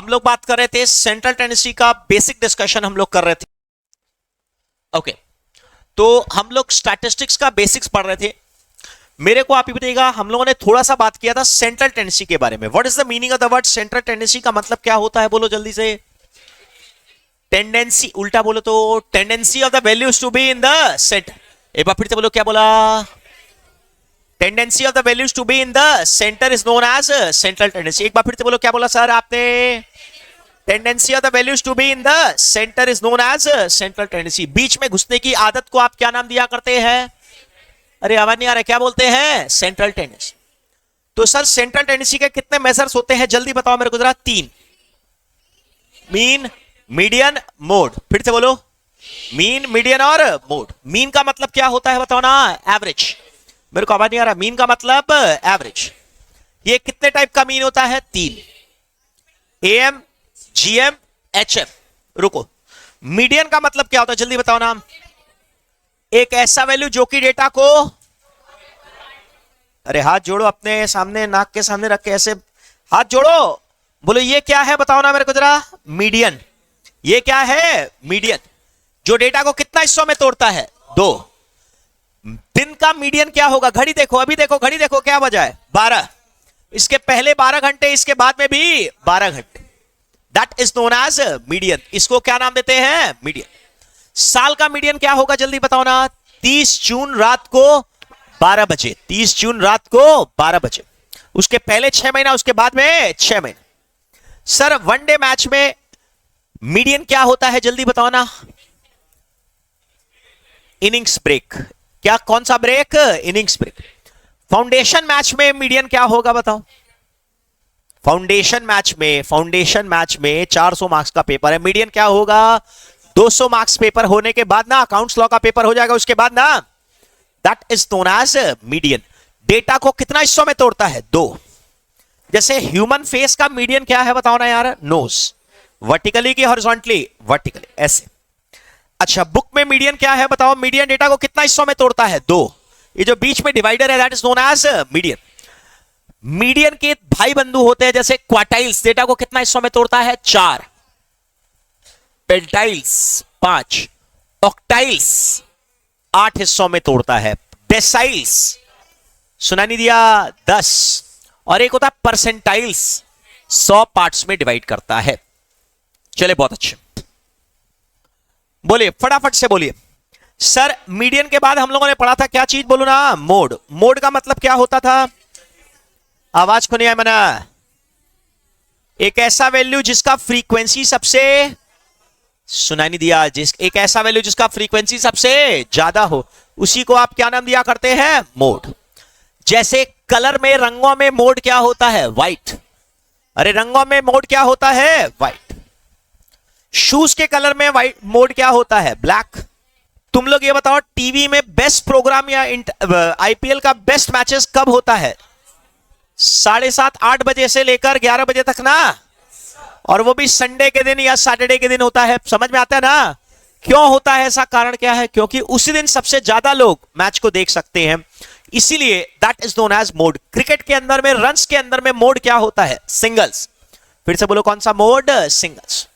हम लोग बात कर रहे थे सेंट्रल टेंडेंसी का बेसिक डिस्कशन हम लोग कर रहे थे। ओके तो हम लोग स्टैटिस्टिक्स का बेसिक्स पढ़ रहे थे। मेरे को आप ही बताइएगा, हम लोगों ने थोड़ा सा बात किया था सेंट्रल टेंडेंसी के बारे में। What is the meaning of the word central tendency? का मतलब क्या होता है, बोलो जल्दी से। टेंडेंसी, उल्टा बोलो तो tendency of the values to be in the centre. एक बार फिर से बोलो, क्या बोला? Tendency of the values to be in the centre is known as central tendency. एक बार फिर से बोलो, क्या बोला सर आपने? Tendency of the values to be in the centre is known as central tendency. बीच में घुसने की आदत को आप क्या नाम दिया करते हैं? अरे आवाज नहीं आ रहा, क्या बोलते हैं? Central tendency. तो सर सेंट्रल टेंडेंसी के कितने मेजर्स होते हैं, जल्दी बताओ मेरे को जरा। 3, मीन, मीडियन, मोड। फिर से बोलो, मीन, मीडियन और मोड। मीन का मतलब क्या होता है बताओ ना? एवरेज। मेरे को आवाज नहीं आ रहा, मीन का मतलब एवरेज। ये कितने टाइप का मीन होता है? 3, एएम, जीएम, एचएम। रुको, मीडियन का मतलब क्या होता है, जल्दी बताओ ना। एक ऐसा वैल्यू जो कि डेटा को, अरे हाथ जोड़ो अपने सामने, नाक के सामने रख के ऐसे हाथ जोड़ो, बोलो ये क्या है बताओ ना मेरे को जरा। मीडियन। ये क्या है? मीडियन। जो डेटा को कितना हिस्सों में तोड़ता है? 2। दिन का मीडियन क्या होगा? घड़ी देखो, अभी देखो घड़ी देखो, क्या बजा है? 12। इसके पहले 12 घंटे, इसके बाद में भी 12 घंटे। That is known as median. इसको क्या नाम देते हैं? मीडियन। साल का मीडियन क्या होगा, जल्दी बताओ ना। 30 जून रात को 12 बजे। 30 जून रात को 12 बजे। उसके पहले 6 महीना, उसके बाद में 6 महीना। सर वनडे मैच में मीडियन क्या होता है, जल्दी बताओ ना। Innings break. क्या, कौन सा break? Innings break. Foundation match में मीडियन क्या होगा बताओ? फाउंडेशन मैच में 400 मार्क्स का पेपर है, मीडियन क्या होगा? 200 मार्क्स पेपर होने के बाद ना अकाउंट्स लॉ का पेपर हो जाएगा, उसके बाद ना that is known as median. Data को कितना हिस्सों में तोड़ता है? 2। जैसे ह्यूमन फेस का मीडियन क्या है बताओ ना यार? नोज। वर्टिकली की हॉरिजॉन्टली? वर्टिकली, ऐसे। अच्छा, बुक में मीडियन क्या है बताओ? मीडियन डेटा को कितना हिस्सों में तोड़ता है? 2। ये जो बीच में डिवाइडर है that is known as median. Median के भाई बंधु होते हैं जैसे क्वार्टाइल्स, डेटा को कितना हिस्सों में तोड़ता है? 4। पेल्टाइल्स 5। ऑक्टाइल्स 8 हिस्सों में तोड़ता है। डेसाइल्स, सुना नहीं दिया? 10। और एक होता है परसेंटाइल्स, 100 पार्ट्स में डिवाइड करता है। चले, बहुत अच्छे, बोलिए फटाफट से बोलिए। सर मीडियन के बाद हम लोगों ने पढ़ा था क्या चीज, बोलो ना? मोड। मोड का मतलब क्या होता था? आवाज को नहीं आया मना। एक ऐसा वैल्यू जिसका फ्रीक्वेंसी सबसे, सुनाई नहीं दिया? एक ऐसा वैल्यू जिसका फ्रीक्वेंसी सबसे ज्यादा हो, उसी को आप क्या नाम दिया करते हैं? मोड। जैसे कलर में, रंगों में मोड क्या होता है? व्हाइट। अरे रंगों में मोड क्या होता है? व्हाइट। शूज के कलर में व्हाइट मोड क्या होता है? ब्लैक। तुम लोग ये बताओ, टीवी में बेस्ट प्रोग्राम या आईपीएल का बेस्ट मैचेस कब होता है? 7:30 8 बजे से लेकर 11 बजे तक ना, और वो भी संडे के दिन या सैटरडे के दिन होता है। समझ में आता है ना क्यों होता है? ऐसा कारण क्या है? क्योंकि उसी दिन सबसे ज्यादा लोग मैच को देख सकते हैं, इसीलिए that is known as mode. Cricket के अंदर में, रन्स के अंदर में मोड क्या होता है? सिंगल्स। फिर से बोलो, कौन सा मोड? सिंगल्स।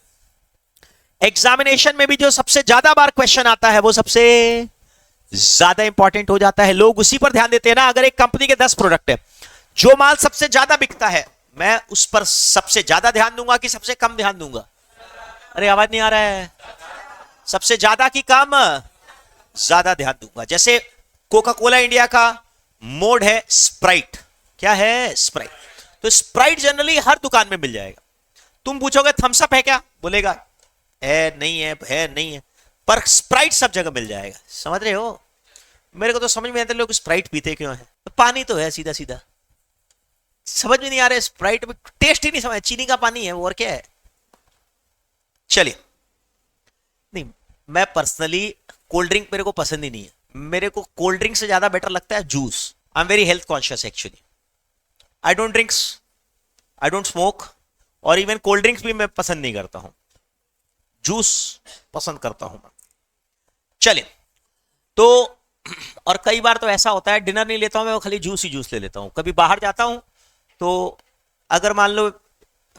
एग्जामिनेशन में भी जो सबसे ज्यादा बार क्वेश्चन आता है वो सबसे ज्यादा इंपॉर्टेंट हो जाता है, लोग उसी पर ध्यान देते हैं ना। अगर एक कंपनी के 10 प्रोडक्ट है, जो माल सबसे ज्यादा बिकता है, मैं उस पर सबसे ज्यादा ध्यान दूंगा कि सबसे कम ध्यान दूंगा? अरे आवाज नहीं आ रहा है। सबसे ज्यादा की कम? ज्यादा ध्यान दूंगा। जैसे कोका कोला इंडिया का मोड है स्प्राइट। क्या है? स्प्राइट। तो स्प्राइट जनरली हर दुकान में मिल जाएगा। तुम पूछोगे थम्स अप है क्या, बोलेगा है नहीं है नहीं है, पर स्प्राइट सब जगह मिल जाएगा। समझ रहे हो? मेरे को तो समझ में आता है लोग स्प्राइट पीते क्यों है। तो पानी तो है सीधा सीधा, समझ में नहीं आ रहा है। स्प्राइट में टेस्ट ही नहीं समझ, चीनी का पानी है वो, और क्या है? चलिए, नहीं मैं पर्सनली कोल्ड ड्रिंक मेरे को पसंद ही नहीं है। मेरे को कोल्ड ड्रिंक से ज्यादा बेटर लगता है juice. I am very health conscious actually. I don't drinks, I don't smoke, और इवन कोल्ड ड्रिंक्स भी मैं पसंद नहीं करता हूं, जूस पसंद करता हूं मैं। चलिए, तो और कई बार तो ऐसा होता है डिनर नहीं लेता हूं मैं, वो खाली जूस ही जूस ले लेता हूं। कभी बाहर जाता हूं तो अगर मान लो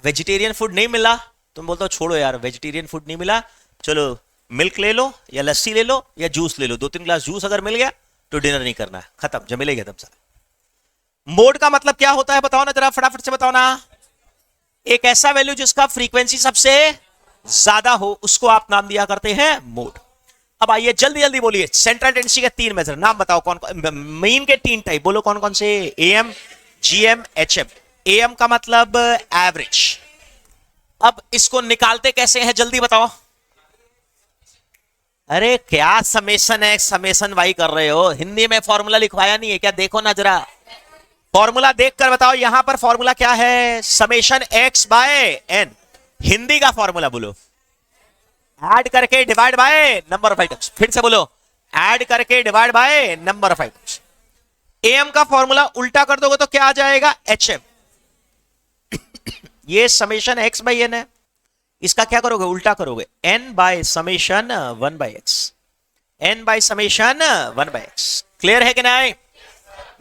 वेजिटेरियन फूड नहीं मिला, तुम बोलते हो छोड़ो यार वेजिटेरियन फूड नहीं मिला, चलो मिल्क ले लो या लस्सी ले लो या जूस ले लो, 2-3 ग्लास जूस अगर मिल गया तो डिनर नहीं करना है, खत्म, जमेले खत्म सारा। मोड का मतलब क्या होता है बताओ ना जरा, फटाफट से बताओ ना। एक ऐसा वैल्यू जिसका फ्रीक्वेंसी सबसे ज्यादा हो उसको आप नाम दिया करते हैं मोड। अब आइए जल्दी जल्दी बोलिए, सेंट्रल टेंडेंसी के 3 मेजर नाम बताओ, कौन कौन मीन के 3 टाइप बोलो, कौन कौन से? Am, GM, HM. एएम का मतलब एवरेज। अब इसको निकालते कैसे हैं जल्दी बताओ। अरे क्या समेशन है, समेशन वाई कर रहे हो, हिंदी में फॉर्मूला लिखवाया नहीं है क्या? देखो ना जरा फॉर्मूला देखकर बताओ, यहां पर फॉर्मूला क्या है? Summation X by N. Hindi का फॉर्मूला बोलो, ऐड करके divide by number of items. फिर से बोलो, ऐड करके divide by number of items. M का फॉर्मूला उल्टा कर दोगे तो क्या आ जाएगा? एचएम। ये समेशन एक्स बाय एन है, इसका क्या करोगे? उल्टा करोगे, N by summation 1 by X. N by summation 1 by X. Clear है कि नहीं?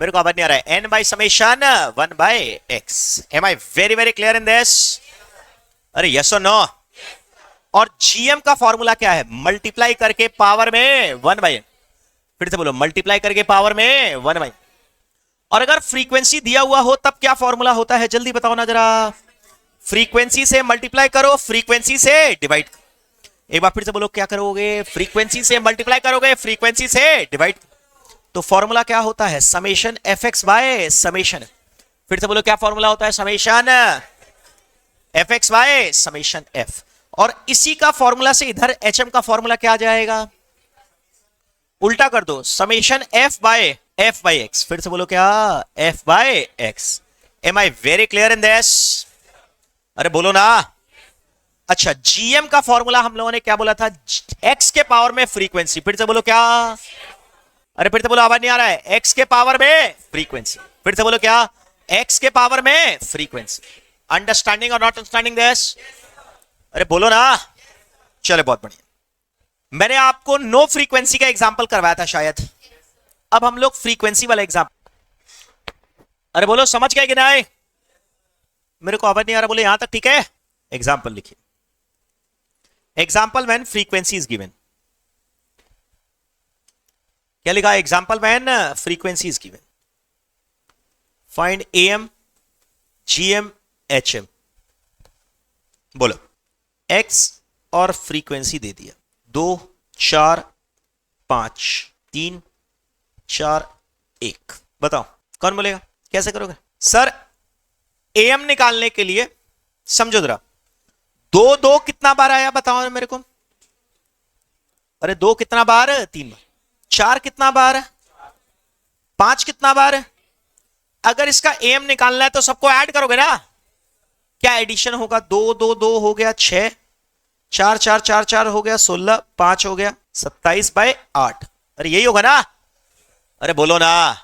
मेरे को आवाज नहीं आ रहा है। N by summation 1 by X. M I very very clear in this? अरे यस और नो? और जीएम का फॉर्मूला क्या है? मल्टीप्लाई करके पावर में 1 बाय एन। फिर से बोलो, मल्टीप्लाई करके पावर में 1 बाय। और अगर फ्रीक्वेंसी दिया हुआ हो तब क्या फॉर्मूला होता है? जल्दी बताओ ना जरा। फ्रीक्वेंसी से मल्टीप्लाई करो, फ्रीक्वेंसी से डिवाइड करो। एक बार फिर से बोलो, क्या करोगे? फ्रीक्वेंसी से मल्टीप्लाई करोगे, फ्रीक्वेंसी से डिवाइड। तो फॉर्मूला क्या होता है? Summation F X by summation. फिर से बोलो, क्या फॉर्मूला होता है? Summation F X by summation F. और इसी का फॉर्मूला से इधर एच एम का फॉर्मूला क्या आ जाएगा? उल्टा कर दो, समेशन एफ बाय एक्स। फिर से बोलो, क्या? F by X. M I very clear in this? अरे बोलो ना। अच्छा, जीएम का फॉर्मूला हम लोगों ने क्या बोला था? एक्स के पावर में फ्रीक्वेंसी। फिर से बोलो, क्या? अरे फिर से बोलो, आवाज नहीं आ रहा है। एक्स के पावर में फ्रीक्वेंसी। फिर से बोलो, क्या? एक्स के पावर में फ्रीक्वेंसी। अंडरस्टैंडिंग और नॉट अंडरस्टैंडिंग दिस? अरे बोलो ना। चलो बहुत बढ़िया। मैंने आपको नो फ्रीक्वेंसी का एग्जांपल करवाया था शायद, अब हम लोग फ्रीक्वेंसी वाला एग्जांपल। अरे बोलो, समझ गए कि नहीं? मेरे को आवाज नहीं आ रहा, बोले यहां तक ठीक है? एग्जाम्पल लिखिए। Example when frequency is given. क्या लिखा? Example when frequency is given. Find am, GM, HM. बोलो। एक्स और फ्रीक्वेंसी दे दिया, 2, 4, 5, 3, 4, 1। बताओ कौन बोलेगा? कैसे करोगे सर? एएम निकालने के लिए समझो जरा, 2 2 कितना बार आया बताओ मेरे को। अरे 2 कितना बार? 3 बार। 4 कितना बार? 5 कितना बार? अगर इसका एएम निकालना है तो सबको ऐड करोगे ना? क्या एडिशन होगा? 2 2 2 हो गया 6, 4 4 4 4 हो गया 16, 5 हो गया 27 बाय 8। अरे यही होगा ना? अरे बोलो ना।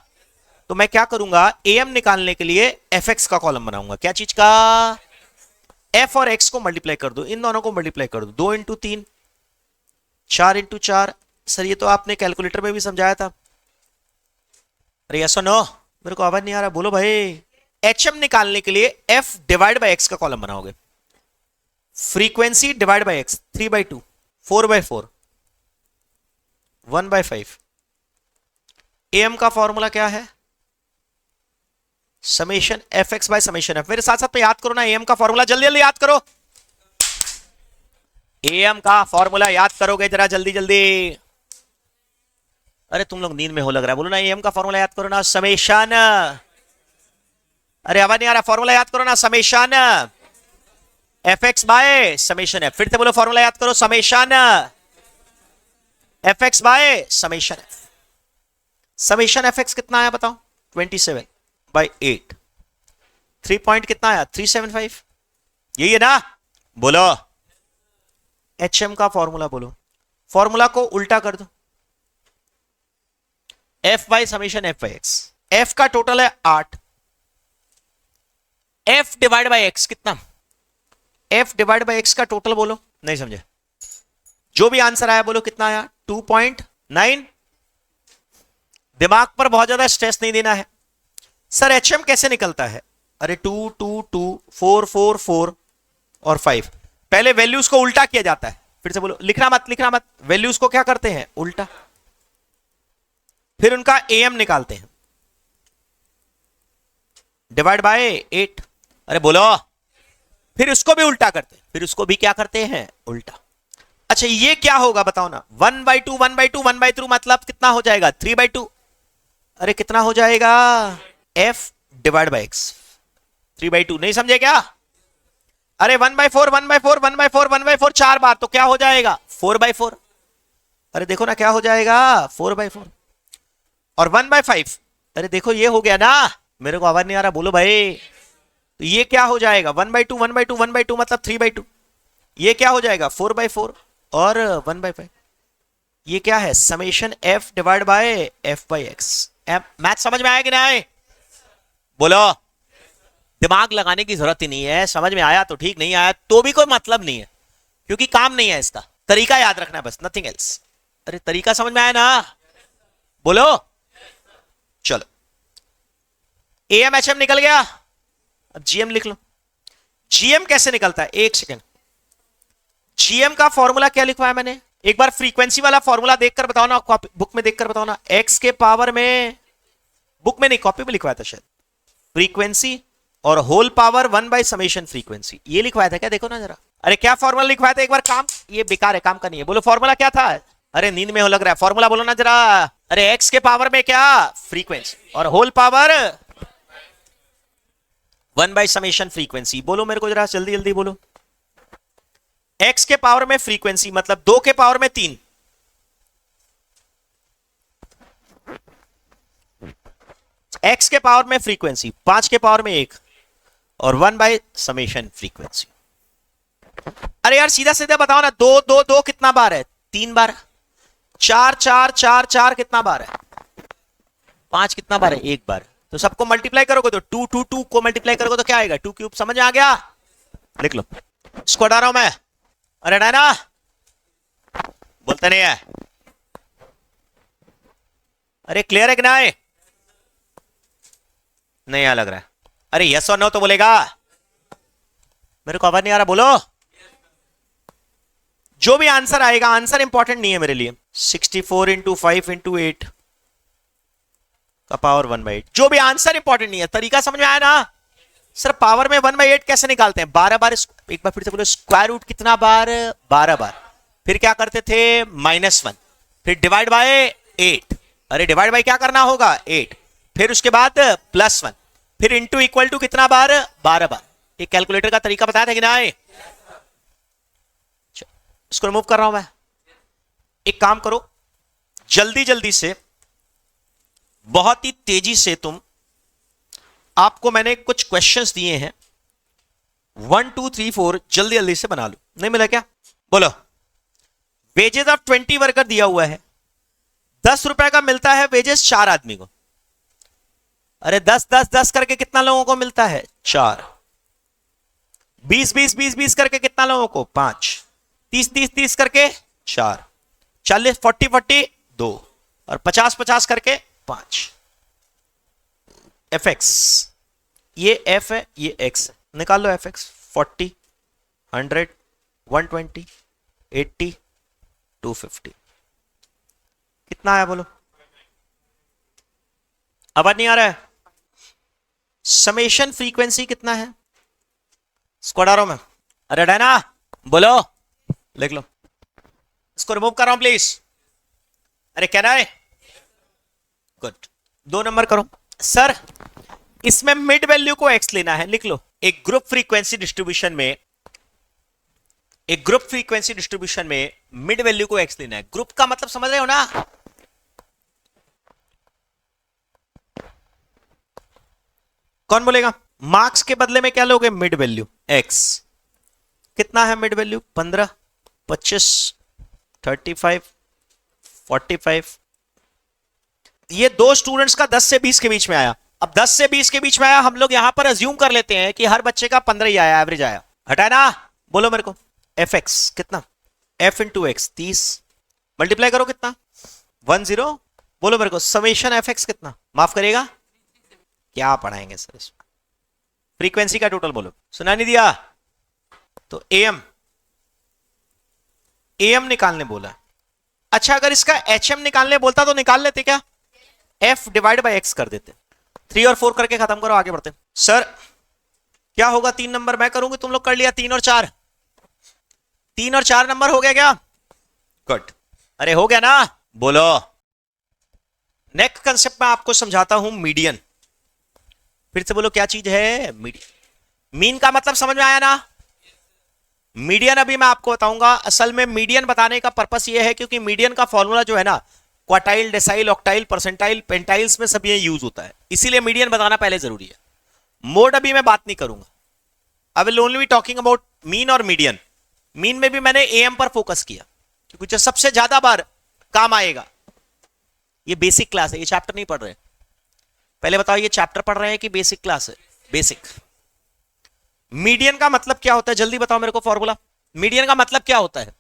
तो मैं क्या करूंगा? एएम निकालने के लिए एफ एक्स का कॉलम बनाऊंगा। क्या चीज का? एफ और एक्स को मल्टीप्लाई कर दो, इन दोनों को मल्टीप्लाई कर दो। 2 इंटू 3, 4 इंटू 4। सर ये तो आपने कैलकुलेटर में भी समझाया था। अरे यस और नो? मेरे को आवाज नहीं आ रहा, बोलो भाई। एचएम निकालने के लिए एफ डिवाइड बाय एक्स का कॉलम बनाओगे। Frequency divide by X, 3 by 2, 4 by 4, 1 by 5। AM का फॉर्मूला क्या है? Summation F X by summation F. मेरे साथ साथ पे याद करो ना एएम का फॉर्मूला, जल्दी जल्दी याद करो। एएम का फॉर्मूला याद करोगे जरा जल्दी जल्दी। अरे तुम लोग नींद में हो लग रहा है, बोलो ना एएम का फॉर्मूला याद करो ना। समेशन, अरे आवाज नहीं आ रहा, फॉर्मूला याद करो ना। Summation F X by summation F. फिर से बोलो, फॉर्मूला याद करो। Summation F X by summation F. Summation F x कितना आया बताओ? 27 बाय 8। 3 पॉइंट कितना आया? 375। यही है ना? बोलो। एचएम का फॉर्मूला बोलो। फॉर्मूला को उल्टा कर दो, F by summation F by X. F का टोटल है 8। एफ डिवाइड बाय एक्स कितना? एफ डिवाइड बाय एक्स का टोटल बोलो। नहीं समझे? जो भी आंसर आया बोलो कितना आया? 2.9। दिमाग पर बहुत ज्यादा स्ट्रेस नहीं देना है। सर एचएम कैसे निकलता है? अरे 2 2 2 4 4 4 और 5। पहले वैल्यूज को उल्टा किया जाता है, फिर से बोलो, लिखना मत, वैल्यूज को क्या करते हैं, उल्टा, फिर उनका एम निकालते हैं, डिवाइड बाय 8। अरे बोलो, फिर उसको भी उल्टा करते हैं, फिर उसको भी क्या करते हैं, उल्टा। अच्छा ये क्या होगा बताओ ना, 1/2 1/2 1/2 मतलब कितना हो जाएगा, 3/2। अरे कितना हो जाएगा, f डिवाइड बाय x, 3/2। नहीं समझे क्या? अरे 1/4 1/4 1/4 1/4 4 बार तो क्या हो जाएगा, 4/4। अरे देखो ना क्या हो जाएगा, 4/4। और 1/5, अरे देखो ये हो गया ना, मेरे को आवाज नहीं आ रहा, बोलो भाई। तो ये क्या हो जाएगा, 1/2 1/2 1/2 मतलब 3/2। ये क्या हो जाएगा, 4/4 और 1/5। ये क्या है, summation f divide by f/x। Math समझ में आया कि नहीं आए, बोलो। दिमाग लगाने की जरूरत ही नहीं है, समझ में आया तो ठीक, नहीं आया तो भी कोई मतलब नहीं है, क्योंकि काम नहीं है इसका, तरीका याद रखना है बस, नथिंग एल्स। अरे तरीका समझ में आया ना, बोलो। चलो एम एच एम निकल गया, अब जीएम लिख लो। जीएम कैसे निकलता है, एक सेकेंड। जीएम का फॉर्मूला क्या लिखवा है मैंने, एक बार फ्रीक्वेंसी वाला फॉर्मूला देखकर बताओ ना, बुक में देखकर बताओ ना। एक्स के पावर में, बुक में नहीं कॉपी में लिखवाया था शायद, फ्रीक्वेंसी और होल पावर 1/समेशन फ्रीक्वेंसी, ये लिखवाया था क्या, देखो ना जरा। अरे क्या फॉर्मूला लिखवाया था एक बार, काम ये बेकार है, काम का नहीं है, बोलो फॉर्मूला क्या था। अरे नींद में हो लग रहा है, फॉर्मूला बोलो ना जरा। अरे एक्स के पावर में क्या, फ्रीक्वेंसी, और होल पावर 1/समेशन फ्रीक्वेंसी। बोलो मेरे को जरा जल्दी जल्दी बोलो। एक्स के पावर में फ्रीक्वेंसी मतलब 2 के पावर में 3, एक्स के पावर में फ्रीक्वेंसी 5 के पावर में 1, और 1/समेशन फ्रीक्वेंसी। अरे यार सीधा सीधा बताओ ना, 2 2 2 कितना बार है, 3 बार। 4 4 4 4 कितना बार है, 5 कितना बार है, 1 बार। तो सबको मल्टीप्लाई करोगे तो 2 2 2 को मल्टीप्लाई करोगे तो क्या आएगा, 2 क्यूब। समझ में आ गया, लिख लो। इसको हटा रहा हूं मैं। अरे डायना बोलते नहीं है, अरे क्लियर है कि नहीं, नहीं यहां लग रहा है। अरे यस और नो तो बोलेगा, मेरे को आवाज नहीं आ रहा, बोलो। जो भी आंसर आएगा, आंसर इंपॉर्टेंट नहीं है मेरे लिए। 64 इंटू 5 इंटू 8 का पावर 1/8, जो भी आंसर इंपॉर्टेंट नहीं है, तरीका समझ में आया ना। सर पावर में 1/8 कैसे निकालते हैं, 12 बार, एक बार फिर से बोलो, स्क्वायर रूट कितना बार, 12 बार। फिर क्या करते थे, -1, फिर डिवाइड बाय 8। अरे डिवाइड बाय क्या करना होगा, 8, फिर उसके बाद +1, फिर इंटू इक्वल टू कितना बार, 12 बार। एक कैलकुलेटर का तरीका बताया था कि ना, इसको रिमूव कर रहा हूं मैं। एक काम करो, जल्दी जल्दी से, बहुत ही तेजी से तुम, आपको मैंने कुछ क्वेश्चंस दिए हैं, 1 2 3 4 जल्दी जल्दी से बना लो। नहीं मिला क्या, बोलो। वेजेस ऑफ 20 वर्कर दिया हुआ है, 10 रुपए का मिलता है वेजेस 4 आदमी को। अरे 10 10 10 करके कितना लोगों को मिलता है, 4। 20 20 20 20 करके कितना लोगों को, 5। 30 30 30 करके 4। 40 40 40 2, और 50 50 करके 5। fx, ये f है, ये x है, निकाल लो fx। 40 100 120 80 250 कितना आया, बोलो। आवाज नहीं आ रहा है, समेशन फ्रीक्वेंसी कितना है, इसको हटा रहा हूं मैं। अरे डायना बोलो, लिख लो। इसको रिमूव कर रहा हूं प्लीज। अरे क्या है, गुड। 2 नंबर करो सर, इसमें मिड वैल्यू को x लेना है, लिख लो। एक ग्रुप फ्रीक्वेंसी डिस्ट्रीब्यूशन में, एक ग्रुप फ्रीक्वेंसी डिस्ट्रीब्यूशन में मिड वैल्यू को x लेना है। ग्रुप का मतलब समझ रहे हो ना, कौन बोलेगा। मार्क्स के बदले में क्या लोगे, मिड वैल्यू x। कितना है मिड वैल्यू, 15 25 35 45। ये 2 स्टूडेंट्स का 10 से 20 के बीच में आया। अब 10 से 20 के बीच में आया, हम लोग यहां पर अज्यूम कर लेते हैं कि हर बच्चे का 15 ही आया, एवरेज आया। हटाए ना, बोलो मेरे को। fx कितना, f इंटू एक्स 30, मल्टीप्लाई करो कितना, 10। बोलो मेरे को समेशन fx कितना, माफ करिएगा, क्या पढ़ाएंगे सर इसमें, फ्रीक्वेंसी का टोटल बोलो। सुना नहीं दिया, तो एम एम निकालने बोला। अच्छा, अगर इसका एच एम निकालने बोलता तो निकाल लेते क्या? एफ डिवाइड बाई एक्स कर देते। 3 और 4 करके खत्म करो, आगे बढ़ते। सर क्या होगा? 3 नंबर मैं करूंगी, तुम लोग कर लिया। 3 और 4, 3 और 4 नंबर हो गया क्या? गुड। अरे हो गया ना? बोलो। नेक्स्ट कंसेप्ट मैं आपको समझाता हूं, मीडियन। फिर से बोलो क्या चीज है? मीडियन। मीन का मतलब समझ में आया ना? मीडियन अभी मैं आपको बताऊंगा। असल में मीडियन बताने का पर्पस यह है क्योंकि मीडियन का फॉर्मूला जो है ना, क्वार्टाइल, डेसाइल, ऑक्टाइल, परसेंटाइल, पेंटाइल्स में सब ये यूज होता है, इसीलिए मीडियन बताना पहले जरूरी है। मोड अभी मैं बात नहीं करूंगा। I will only be talking about mean और मीडियन। मीन में भी मैंने एएम पर फोकस किया क्योंकि जो सबसे ज्यादा बार काम आएगा। ये बेसिक क्लास है, ये चैप्टर नहीं पढ़ रहे। पहले बताओ, ये चैप्टर पढ़ रहे हैं कि बेसिक क्लास है? बेसिक। मीडियन का मतलब क्या होता है? जल्दी बताओ मेरे को फॉर्मूला। मीडियन का मतलब क्या होता है?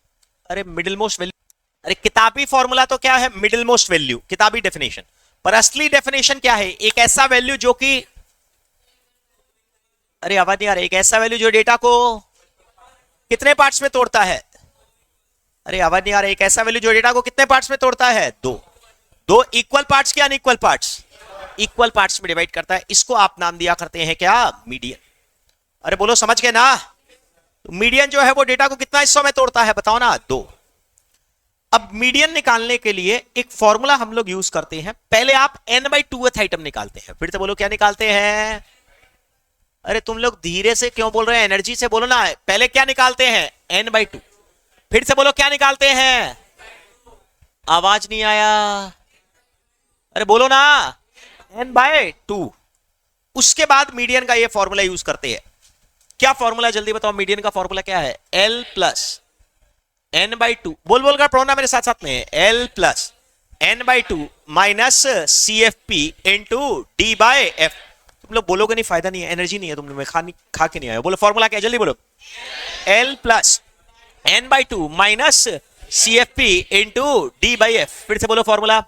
अरे मिडिल मोस्ट वैल्यू। अरे किताबी फॉर्मूला तो क्या है? मिडिल मोस्ट वैल्यू, किताबी डेफिनेशन। पर असली डेफिनेशन क्या है? एक ऐसा वैल्यू जो कि, अरे आवाज नहीं आ रही, एक ऐसा वैल्यू जो डेटा को कितने पार्ट्स में तोड़ता है? अरे आवाज नहीं आ रही, एक ऐसा वैल्यू जो डेटा को कितने पार्ट्स में तोड़ता है? दो इक्वल पार्ट्स क्या अनइक्वल पार्ट्स? इक्वल पार्ट्स में डिवाइड करता है। इसको आप नाम दिया करते हैं क्या? मीडियन। अरे बोलो, समझ गए ना? तो मीडियन जो है वो डेटा को कितना हिस्सों में तोड़ता है? बताओ ना। 2। अब मीडियन निकालने के लिए एक फॉर्मूला हम लोग यूज करते हैं। पहले आप n/2th आइटम निकालते हैं। फिर से बोलो क्या निकालते हैं? अरे तुम लोग धीरे से क्यों बोल रहे हैं? एनर्जी से बोलो ना। पहले क्या निकालते हैं? n/2। फिर से बोलो क्या निकालते हैं? आवाज नहीं आया। अरे बोलो ना। n/2। उसके बाद मीडियन का ये फॉर्मूला यूज करते हैं। क्या फॉर्मूला? जल्दी बताओ। मीडियन का फॉर्मूला क्या है? L plus n/2। बोल बोल कर पढ़ो ना मेरे साथ साथ में। L plus n/2 minus CFP into D/F। तुम लोग बोलोगे नहीं, फायदा नहीं है, एनर्जी नहीं है तुम लोग में, खा के नहीं आए। बोलो फॉर्मूला क्या? जल्दी बोलो। L plus n/2 minus CFP into D/F। फिर से बोलो formula.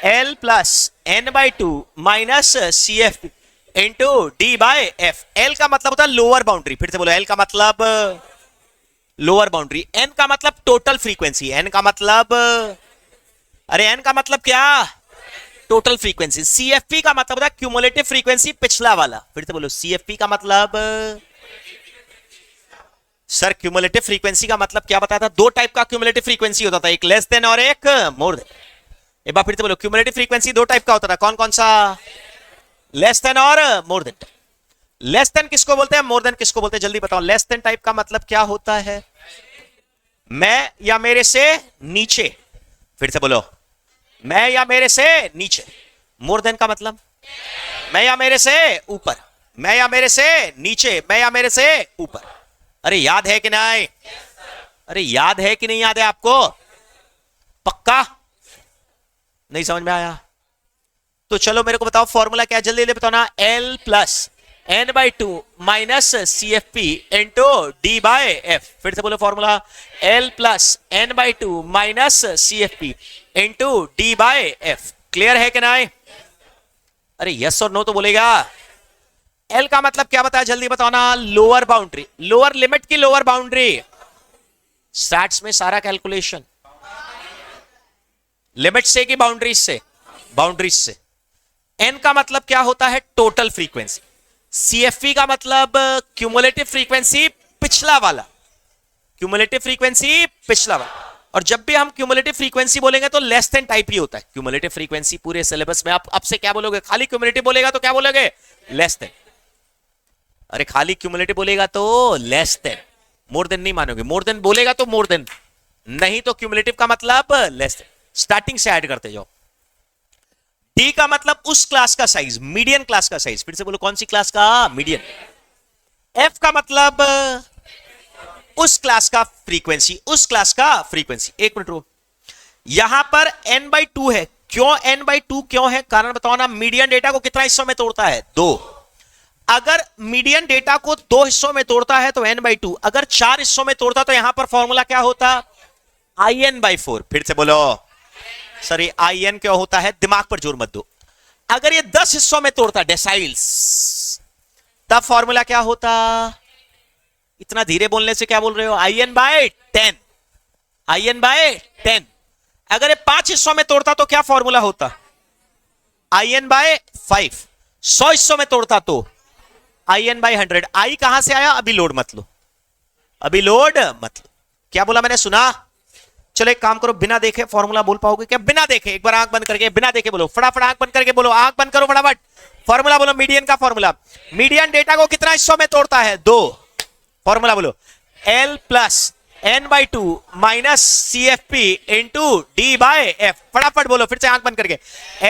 L plus n/2 minus CFP into D/F। L का मतलब होता है लोअर बाउंड्री। फिर से बोलो, L का मतलब लोअर बाउंड्री। N का मतलब टोटल फ्रीक्वेंसी। N का मतलब, अरे N का मतलब क्या? Total frequency. CFP का मतलब होता है क्यूमुलेटिव फ्रीक्वेंसी, पिछला वाला। फिर से बोलो, CFP का मतलब, सर क्यूमुलेटिव फ्रीक्वेंसी का मतलब क्या बताया था? 2 टाइप का क्यूमुलेटिव फ्रीक्वेंसी होता था, एक लेस देन और एक मोर देन। एक बार फिर से बोलो, क्यूमुलेटिव फ्रीक्वेंसी 2 टाइप का होता था। कौन कौन सा? लेस देन और मोर देन। लेस देन किसको बोलते हैं? मोर देन किसको बोलते हैं? जल्दी बताओ। लेस देन टाइप का मतलब क्या होता है? मैं या मेरे से नीचे। फिर से बोलो, मैं या मेरे से नीचे। मोर देन का मतलब मैं या मेरे से ऊपर, मैं या मेरे से नीचे, मैं या मेरे से ऊपर। अरे याद है कि नहीं? अरे याद है कि नहीं याद है आपको? पक्का नहीं समझ में आया? तो चलो मेरे को बताओ फॉर्मूला क्या है? जल्दी जल्दी बताओ ना। L plus n/2 minus CFP into D/F। फिर से बोलो formula. L plus n/2 minus CFP into D/F। Clear है कि नहीं? अरे यस और नो तो बोलेगा। L का मतलब क्या बताया? जल्दी बताओ ना। लोअर बाउंड्री, लोअर लिमिट की लोअर बाउंड्री। स्टैट्स में सारा कैलकुलेशन लिमिट से कि बाउंड्रीज से? बाउंड्रीज से। N का मतलब क्या होता है? Total frequency. CFP का मतलब क्यूमुलेटिव फ्रीक्वेंसी, पिछला वाला। क्यूमुलेटिव फ्रीक्वेंसी पिछला वाला। और जब भी हम क्यूमुलेटिव फ्रीक्वेंसी बोलेंगे तो लेस देन टाइप ही होता है। क्यूमुलेटिव फ्रीक्वेंसी पूरे सिलेबस में आप अब से क्या बोलोगे? खाली क्यूमुलेटिव बोलेगा तो क्या बोलोगे? Less than. अरे खाली क्यूमुलेटिव बोलेगा तो लेस देन, मोर देन नहीं मानोगे। मोर देन बोलेगा तो मोर देन, नहीं तो क्यूमुलेटिव का मतलब लेस देन। स्टार्टिंग से ऐड करते जाओ। डी का मतलब उस क्लास का साइज, मीडियन क्लास का साइज। फिर से बोलो, कौन सी क्लास का? मीडियन। एफ का मतलब उस क्लास का फ्रीक्वेंसी, उस क्लास का फ्रीक्वेंसी। एक मिनट रो, यहां पर n/2 है। क्यों n/2 क्यों है? कारण बताओ ना। मीडियन डेटा को कितना हिस्सों में तोड़ता है? 2। अगर मीडियन डेटा को 2 हिस्सों में तोड़ता है तो n/2। अगर 4 हिस्सों में तोड़ता तो यहां पर फॉर्मूला क्या होता? in/4। फिर से बोलो, सर ये IN क्यों होता है? दिमाग पर जोर मत दो। अगर ये 10 हिस्सों में तोड़ता, डेसाइल्स, तब फॉर्मूला क्या होता? इतना धीरे बोलने से क्या बोल रहे हो? in/10, in/10। अगर ये 5 हिस्सों में तोड़ता तो क्या फॉर्मूला होता? in/5। 100 हिस्सों में तोड़ता तो in/100। आई कहां से आया? अभी लोड मत लो, अभी लोड मत लो। क्या बोला मैंने? सुना? चलो एक काम करो, बिना देखे फॉर्मूला बोल पाओगे क्या? बिना देखे एक बार आंख बंद करके, बिना देखे बोलो, फटाफट आंख बंद करके बोलो, आंख बंद करो फटाफट, फॉर्मूला बोलो, मीडियन का फॉर्मूला। मीडियन डेटा को कितना हिस्सों में तोड़ता है? 2। फॉर्मूला बोलो, L plus n/2 minus CFP into D/F। फटाफट बोलो फिर से आंख बंद करके,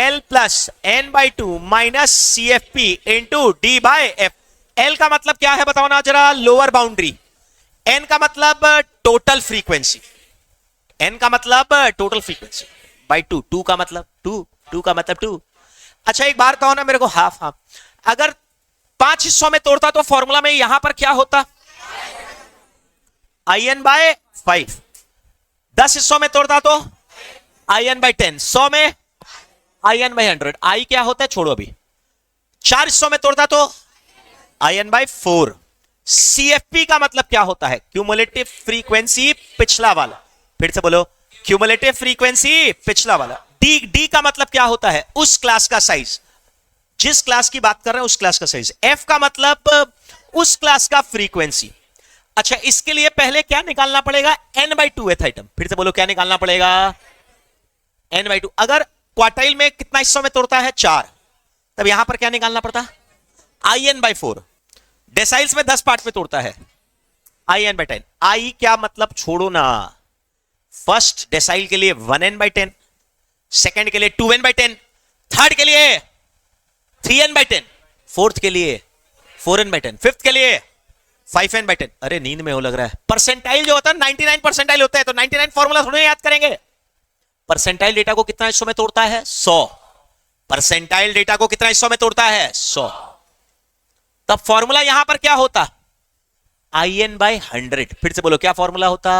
L plus n/2 minus CFP into D/F। L का मतलब क्या है बताओ ना जरा? Lower boundary. N का मतलब टोटल फ्रीक्वेंसी, N का मतलब टोटल फ्रीक्वेंसी बाई 2। 2 का मतलब 2 का मतलब 2। अच्छा एक बार कहो ना मेरे को, हाफ हाफ। अगर 5 हिस्सों में तोड़ता तो फॉर्मूला में यहां पर क्या होता? in/5। 10 हिस्सों में तोड़ता तो in/10। 100 में in/100। आई क्या होता है? छोड़ो अभी। 4 हिस्सों में तोड़ता तो in/4। CFP का मतलब क्या होता है? क्यूमुलेटिव फ्रीक्वेंसी पिछला वाला। फिर से बोलो, क्यूमुलेटिव फ्रीक्वेंसी पिछला वाला। डी का मतलब क्या होता है? उस क्लास का साइज, जिस क्लास की बात कर रहे हैं उस क्लास का साइज। F का मतलब उस क्लास का फ्रीक्वेंसी। अच्छा इसके लिए पहले क्या निकालना पड़ेगा? n/2th item. फिर से बोलो, क्या निकालना पड़ेगा? n/2। अगर क्वार्टाइल में कितना हिस्सों में तोड़ता है? 4। तब यहां पर क्या निकालना पड़ता? in/4। डेसाइल्स में 10 पार्ट में तोड़ता है, in/10। आई क्या मतलब? छोड़ो ना। फर्स्ट डेसाइल के लिए 1n/10, सेकंड के लिए 2n/10, थर्ड के लिए 3n/10, फोर्थ के लिए 4n/10, फिफ्थ के लिए 5n/10। अरे नींद में हो लग रहा है। परसेंटाइल जो होता है 99 परसेंटाइल होता है, तो 99 फॉर्मूला थोड़ी याद करेंगे। परसेंटाइल डेटा को कितना हिस्सों में तोड़ता है? 100। परसेंटाइल डेटा को कितना हिस्सों में तोड़ता है? 100। तब फॉर्मूला यहां पर क्या होता? in/100। फिर से बोलो, क्या फॉर्मूला होता?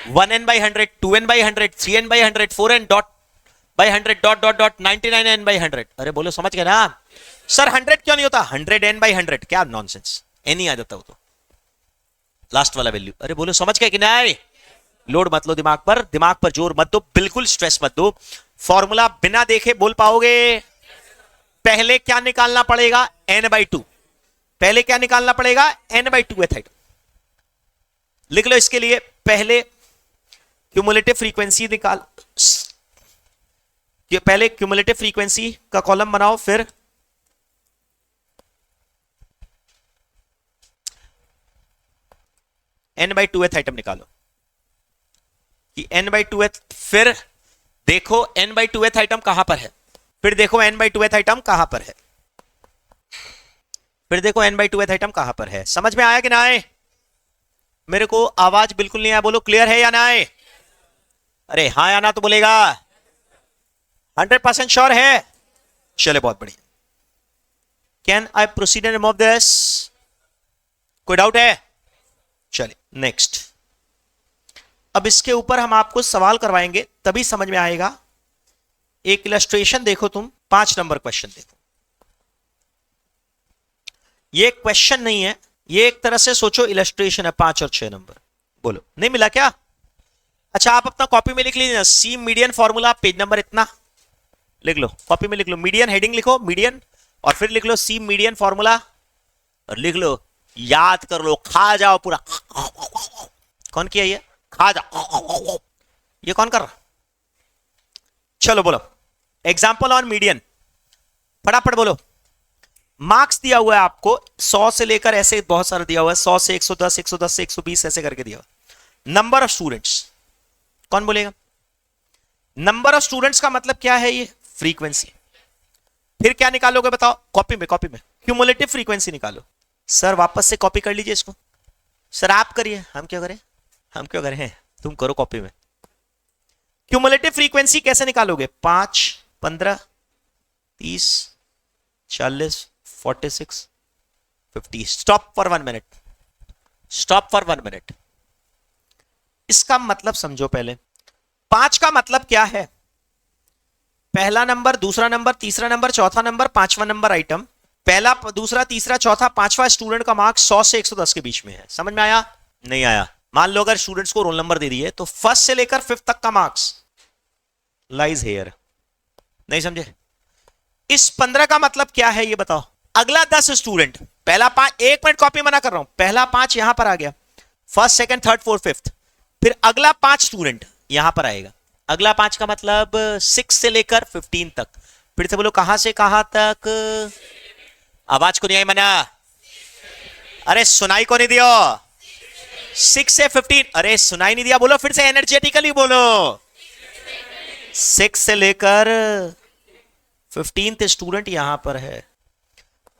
1n/100, 2n/100, 3n/100, 4n/100 dot dot dot 99n/100। अरे बोलो समझ गए ना सर? 100 क्यों नहीं होता? 100n/100। क्या नॉनसेंस, एन ही आ जाता हो तो लास्ट वाला वैल्यू। अरे बोलो समझ गए कि नहीं? लोड मत लो दिमाग पर जोर मत दो, बिल्कुल स्ट्रेस मत दो। फॉर्मूला बिना देखे बोल पाओगे? पहले क्या निकालना पड़ेगा? n/2। पहले क्या निकालना पड़ेगा? n/2th item. लिख लो इसके लिए, पहले क्यूमुलेटिव फ्रीक्वेंसी निकाल, पहले क्यूमुलेटिव फ्रीक्वेंसी का कॉलम बनाओ, फिर n/2th आइटम निकालो कि n/2th। फिर देखो n/2th आइटम कहां पर है, फिर देखो n/2th आइटम कहां पर है, फिर देखो n/2th आइटम कहां पर है। समझ में आया कि ना आए? मेरे को आवाज बिल्कुल नहीं आया, बोलो क्लियर है या ना आए? अरे हाँ या ना तो बोलेगा। 100% श्योर है? चले बहुत बढ़िया। Can I proceed and remove this? कोई डाउट है? चलिए नेक्स्ट। अब इसके ऊपर हम आपको सवाल करवाएंगे, तभी समझ में आएगा। एक इलस्ट्रेशन देखो तुम, 5 नंबर क्वेश्चन देखो। ये क्वेश्चन नहीं है, ये एक तरह से सोचो इलस्ट्रेशन है। 5 और 6 नंबर। बोलो नहीं मिला क्या? अच्छा आप अपना कॉपी में लिख लीजिए ना, सी मीडियन फॉर्मूला, पेज नंबर इतना लिख लो, कॉपी में लिख लो। मीडियन हेडिंग लिखो, मीडियन, और फिर लिख लो सी मीडियन फॉर्मूला, और लिख लो, याद कर लो, खा जाओ पूरा। कौन किया ये? खा जाओ। ये कौन कर रहा? चलो बोलो एग्जाम्पल ऑन मीडियन, फटाफट बोलो। मार्क्स दिया हुआ है आपको 100 से लेकर, ऐसे बहुत सारा दिया हुआ है, 100 से 110, 110 से 120 ऐसे करके दिया हुआ। नंबर ऑफ स्टूडेंट्स, कौन बोलेगा? नंबर ऑफ स्टूडेंट्स का मतलब क्या है? ये फ्रीक्वेंसी। फिर क्या निकालोगे बताओ? कॉपी में, कॉपी में क्यूमुलेटिव फ्रीक्वेंसी निकालो। सर वापस से कॉपी कर लीजिए इसको। सर आप करिए, हम क्यों करें? हम क्यों करें? तुम करो कॉपी में। क्यूमुलेटिव फ्रीक्वेंसी कैसे निकालोगे? 5, 15, 30, 40, 46, 50। Stop for 1 minute, stop for 1 minute. इसका मतलब समझो पहले। 5 का मतलब क्या है? पहला नंबर, दूसरा नंबर, तीसरा नंबर, चौथा नंबर, 5वां नंबर आइटम पहला, दूसरा, तीसरा, चौथा, पांचवा स्टूडेंट का मार्क्स 100 से 110 के बीच में है। समझ में आया? नहीं आया? मान लो अगर स्टूडेंट्स को रोल नंबर दे दिए तो फर्स्ट से लेकर फिफ्थ तक का मार्क्स लाइज हेयर। नहीं समझे? इस 15 का मतलब क्या है ये बताओ। अगला 10 स्टूडेंट, पहला 5, 1 मिनट कॉपी मना कर रहा हूं, पहला 5 यहां पर आ गया, first second third fourth fifth, फिर अगला 5 स्टूडेंट यहां पर आएगा। अगला 5 का मतलब 6 से लेकर 15 तक। फिर से बोलो, कहां से कहां तक? आवाज को नहीं आई मना? अरे सुनाई को नहीं दियो? 6 से 15। अरे सुनाई नहीं दिया? बोलो फिर से, एनर्जेटिकली बोलो। 6 से लेकर 15th स्टूडेंट यहां पर है।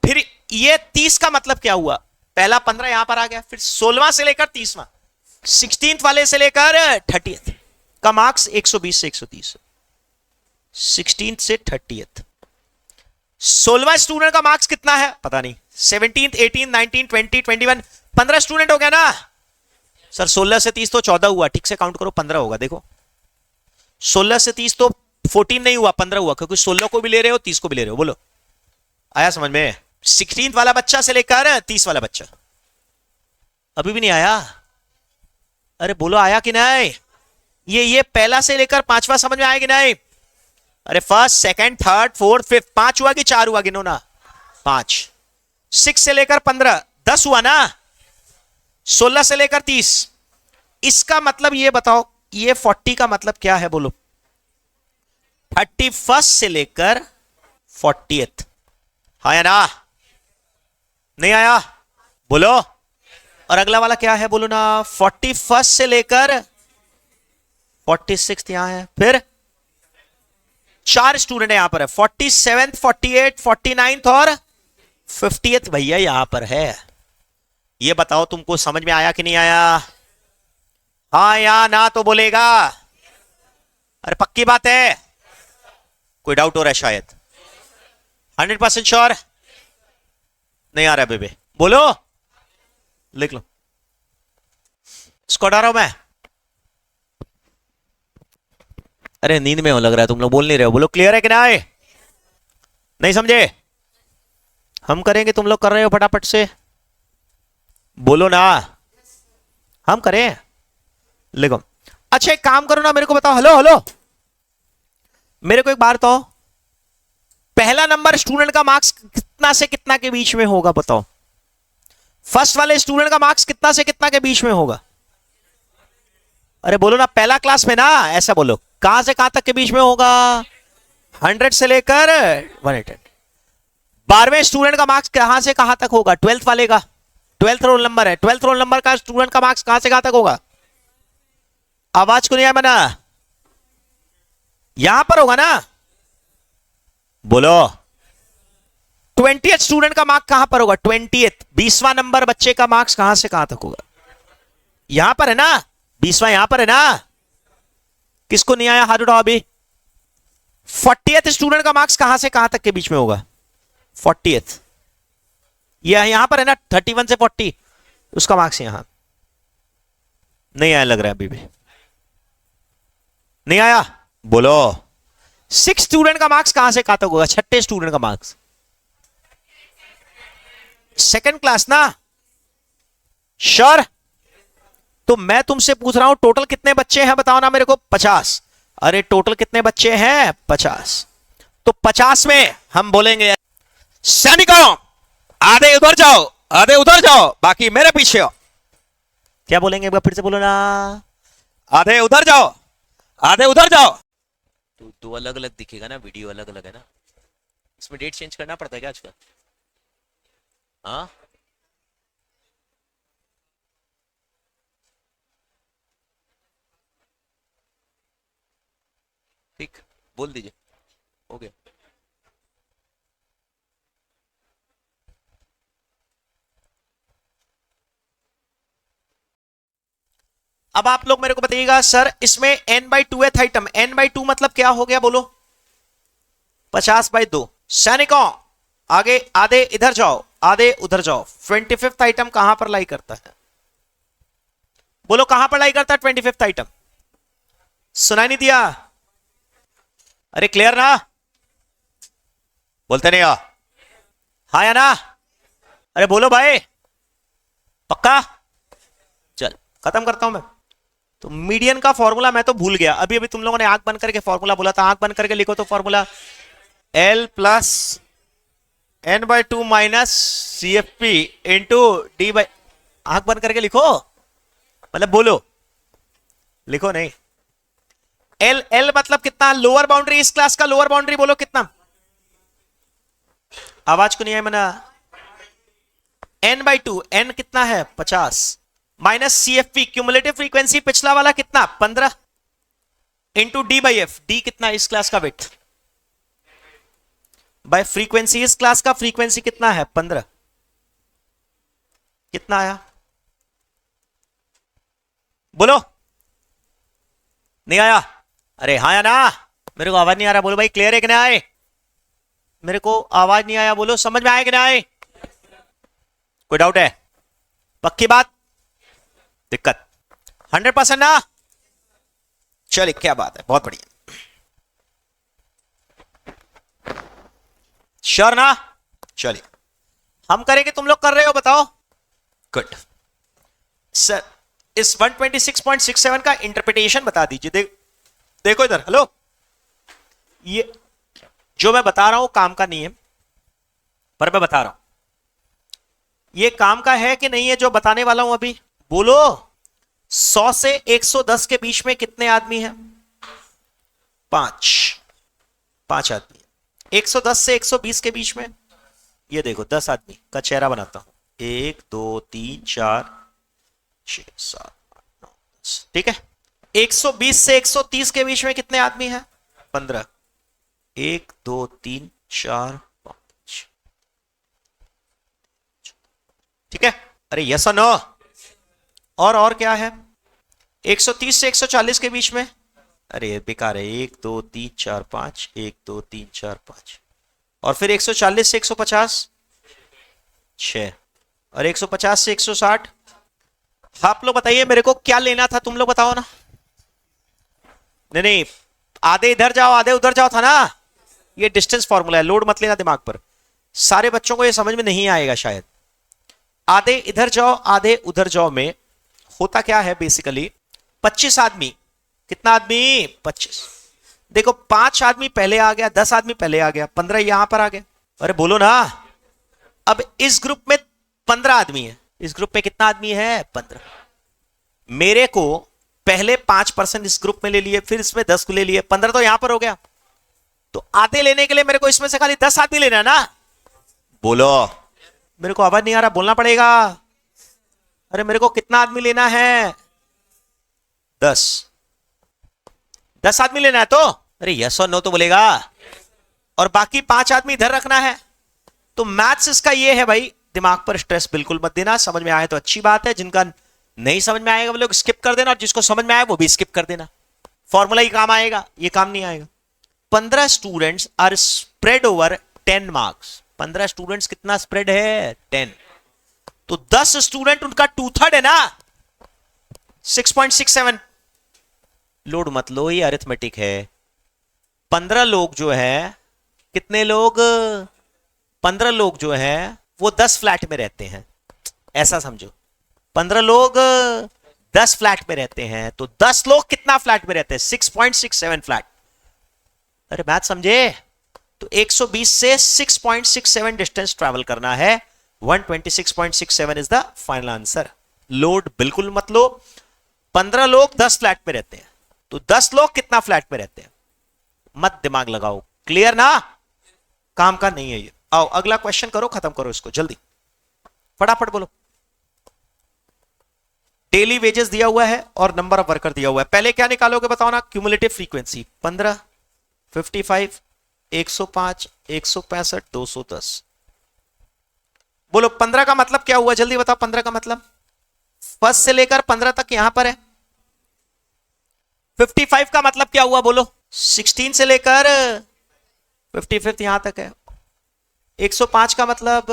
फिर ये 30 का मतलब क्या हुआ? पहला 15 यहां पर आ गया, फिर 16वां से लेकर 30वां, 16th वाले से लेकर 30th का मार्क्स 120 से 130, 16th से 30th। 16वां स्टूडेंट का मार्क्स कितना है पता नहीं, 17th, 18, 19, 20, 21, 15 स्टूडेंट हो गया ना सर। 16 से 30 तो 14 हुआ, ठीक से काउंट करो, 15 होगा। देखो 16 से 30 तो 14 नहीं हुआ, 15 हुआ, क्योंकि 16 को भी ले रहे हो 30 को भी ले रहे हो। बोलो आया समझ में? 16th वाला बच्चा से लेकर 30 वाला बच्चा। अभी भी नहीं आया? अरे बोलो आया कि नहीं? ये पहला से लेकर 5वां समझ में आया कि नहीं? अरे first second third fourth fifth, 5 हुआ कि 4 हुआ? गिनो ना, 5। 6 से लेकर 15, 10 हुआ ना? 16 से लेकर 30, इसका मतलब ये बताओ, ये 40 का मतलब क्या है? बोलो 31st से लेकर 40th। हाँ या ना? नहीं आया? बोलो। और अगला वाला क्या है? बोलो ना, 41st से लेकर 46 यहां है, फिर 4 स्टूडेंट यहां पर है, 47th, 48, 49th और 50th भैया यहां पर है। ये बताओ तुमको समझ में आया कि नहीं आया? हाँ या ना तो बोलेगा। अरे पक्की बात है? कोई डाउट हो रहा है शायद? 100% श्योर? नहीं आ रहा बेबे? बोलो, लिख लो, इसको हटा रहा हूं मैं। अरे नींद में हो लग रहा है, तुम लोग बोल नहीं रहे हो। बोलो क्लियर है कि नहीं? नहीं समझे? हम करेंगे, तुम लोग कर रहे हो फटाफट से, बोलो ना। हम करें? लिखो। अच्छा एक काम करो ना, मेरे को बताओ, हेलो हेलो, मेरे को एक बार बताओ, पहला नंबर स्टूडेंट का मार्क्स कितना से कितना के बीच में होगा? बताओ। फर्स्ट वाले स्टूडेंट का मार्क्स कितना से कितना के बीच में होगा? अरे बोलो ना, पहला क्लास में ना, ऐसा बोलो, कहां से कहां तक के बीच में होगा? 100 से लेकर 180। 12वें स्टूडेंट का मार्क्स कहां से कहां तक होगा? 12th वाले का, 12th रोल नंबर है, 12th रोल नंबर का स्टूडेंट का मार्क्स कहां से कहां तक होगा? आवाज को नहीं आया मना? यहां पर होगा ना? बोलो 20th स्टूडेंट का मार्क्स कहां पर होगा? 20th 20वां नंबर बच्चे का मार्क्स कहां से कहां तक होगा? यहां पर है ना? 20वां यहां पर है ना? किसको नहीं आया हाथ उठाओ अभी। 40th स्टूडेंट का मार्क्स कहां से कहां तक के बीच में होगा? 40th यहां पर है ना, 31 से 40, उसका मार्क्स यहां। नहीं आया लग रहा है अभी भी? नहीं आया? बोलो 6 स्टूडेंट का मार्क्स कहां से कहां तक होगा? 6ठे स्टूडेंट का मार्क्स, सेकंड क्लास ना? श्योर? तो मैं तुमसे पूछ रहा हूं टोटल कितने बच्चे हैं बताओ ना मेरे को? 50। अरे टोटल कितने बच्चे हैं? 50। तो 50 में हम बोलेंगे सैनिकों आधे उधर जाओ, आधे उधर जाओ, बाकी मेरे पीछे हो। क्या बोलेंगे? फिर से बोलो ना, आधे उधर जाओ, आधे उधर जाओ। तो दो अलग अलग दिखेगा ना, वीडियो अलग अलग है ना, इसमें डेट चेंज करना पड़ता है क्या आजकल? हाँ ठीक, बोल दीजिए, हो गया। अब आप लोग मेरे को बताइएगा सर, इसमें n/2 आइटम, n/2 मतलब क्या हो गया? बोलो 50/2। सैनिकों आगे, आधे इधर जाओ, आधे उधर जाओ। 25th आइटम कहां पर लाई करता है? बोलो कहां पर लाई करता है 25th आइटम? सुनाई नहीं दिया? अरे क्लियर ना? बोलते नहीं हो? हाँ या ना? अरे बोलो भाई, पक्का? चल खत्म करता हूं मैं। तो मीडियन का फॉर्मूला मैं तो भूल गया, अभी अभी तुम लोगों ने आंख बंद करके फॉर्मूला बोला था, आंख बंद करके लिखो तो formula L plus N/2 minus CFP into D by, आंख बंद करके लिखो, मतलब बोलो, लिखो नहीं। L L मतलब कितना? लोअर बाउंड्री, इस क्लास का लोअर बाउंड्री बोलो कितना? आवाज को नहीं है मना। N/2, N कितना है? 50 माइनस CFP क्यूमुलेटिव फ्रीक्वेंसी पिछला वाला कितना? 15 इंटू D/F, D कितना इस क्लास का वेट बाय फ्रीक्वेंसी, इस क्लास का फ्रीक्वेंसी कितना है? 15। कितना आया बोलो? नहीं आया? अरे हाँ या ना? मेरे को आवाज नहीं आ रहा, बोलो भाई क्लियर है कि नहीं आए? मेरे को आवाज नहीं आया, बोलो समझ में आए कि नहीं आए? कोई डाउट है? पक्की बात? दिक्कत 100% ना? चलिए क्या बात है, बहुत बढ़िया। श्योर ना? चलिए हम करेंगे, तुम लोग कर रहे हो बताओ? गुड सर, इस 126.67 का इंटरप्रिटेशन बता दीजिए। देखो इधर, हेलो, ये जो मैं बता रहा हूं काम का नहीं है, पर मैं बता रहा हूं ये काम का है कि नहीं है जो बताने वाला हूं अभी? बोलो 100 से 110 के बीच में कितने आदमी हैं? 5 आदमी। 110 से 120 के बीच में ये देखो 10 आदमी का चेहरा बनाता हूं, 1 2 3 4 6 7 8 9 10, ठीक है। 120 से 130 के बीच में कितने आदमी हैं? 15। 1 2 3 4 5, ठीक है। अरे यस और नो? और क्या है? 130 से 140 के बीच में, अरे बेकार है, 1 2 3 4 5, 1 2 3 4 5, और फिर 140 से 150 6, और 150 से 160। आप लोग बताइए मेरे को क्या लेना था, तुम लोग बताओ ना। नहीं, आधे इधर जाओ आधे उधर जाओ था ना, ये डिस्टेंस फॉर्मूला है, लोड मत लेना दिमाग पर। सारे बच्चों को ये समझ में नहीं आएगा शायद। आधे इधर जाओ आधे उधर जाओ में होता क्या है बेसिकली, 25 आदमी, कितना आदमी? 25। देखो 5 आदमी पहले आ गया, 10 आदमी पहले आ गया, 15 यहां पर आ गया। अरे बोलो ना। अब इस ग्रुप में 15 आदमी है, इस ग्रुप में कितना आदमी है? 15। मेरे को पहले 5% इस ग्रुप में ले लिए, फिर इसमें 10 को ले लिए, 15 तो यहां पर हो गया। तो आधे लेने के लिए मेरे को इसमें से खाली 10 आदमी लेना है ना? बोलो, मेरे को आवाज नहीं आ रहा, बोलना पड़ेगा। अरे मेरे को कितना आदमी लेना है? 10 आदमी लेना है तो, अरे यस और नो तो बोलेगा, और बाकी 5 आदमी इधर रखना है। तो मैथ्स इसका ये है भाई, दिमाग पर स्ट्रेस बिल्कुल मत देना, समझ में आए तो अच्छी बात है, जिनका नहीं समझ में आएगा वो लोग स्किप कर देना, और जिसको समझ में आए वो भी स्किप कर देना। फॉर्मूला ही काम आएगा, ये काम नहीं आएगा। 15 students are spread over 10 marks. 15 students कितना स्प्रेड है? 10। तो 10 स्टूडेंट उनका 2/3 है ना, 6.67। लोड मत लो, ये अरिथमेटिक है। 15 लोग जो है, कितने लोग? 15 लोग जो है वो 10 फ्लैट में रहते हैं, ऐसा समझो। 15 लोग 10 फ्लैट में रहते हैं, तो 10 लोग कितना फ्लैट में रहते हैं? 6.67 फ्लैट। अरे बात समझे? तो 120 से 6.67 डिस्टेंस ट्रैवल करना है। 126.67 is the final answer. Load बिल्कुल मत लो। 15 लोग 10 फ्लैट में रहते हैं, तो 10 लोग कितना फ्लैट में रहते हैं? मत दिमाग लगाओ, क्लियर ना? काम का नहीं है ये। आओ अगला क्वेश्चन करो, खत्म करो इसको जल्दी, फटाफट बोलो। डेली वेजेस दिया हुआ है और नंबर ऑफ वर्कर दिया हुआ है। पहले क्या निकालोगे बताओ ना? Cumulative frequency 15, 55, 105, 165, 210। बोलो 15 का मतलब क्या हुआ? जल्दी बताओ 15 का मतलब। फर्स्ट से लेकर 15 तक यहां पर है। 55 का मतलब क्या हुआ? बोलो 16 से लेकर 55 यहां तक है। 105 का मतलब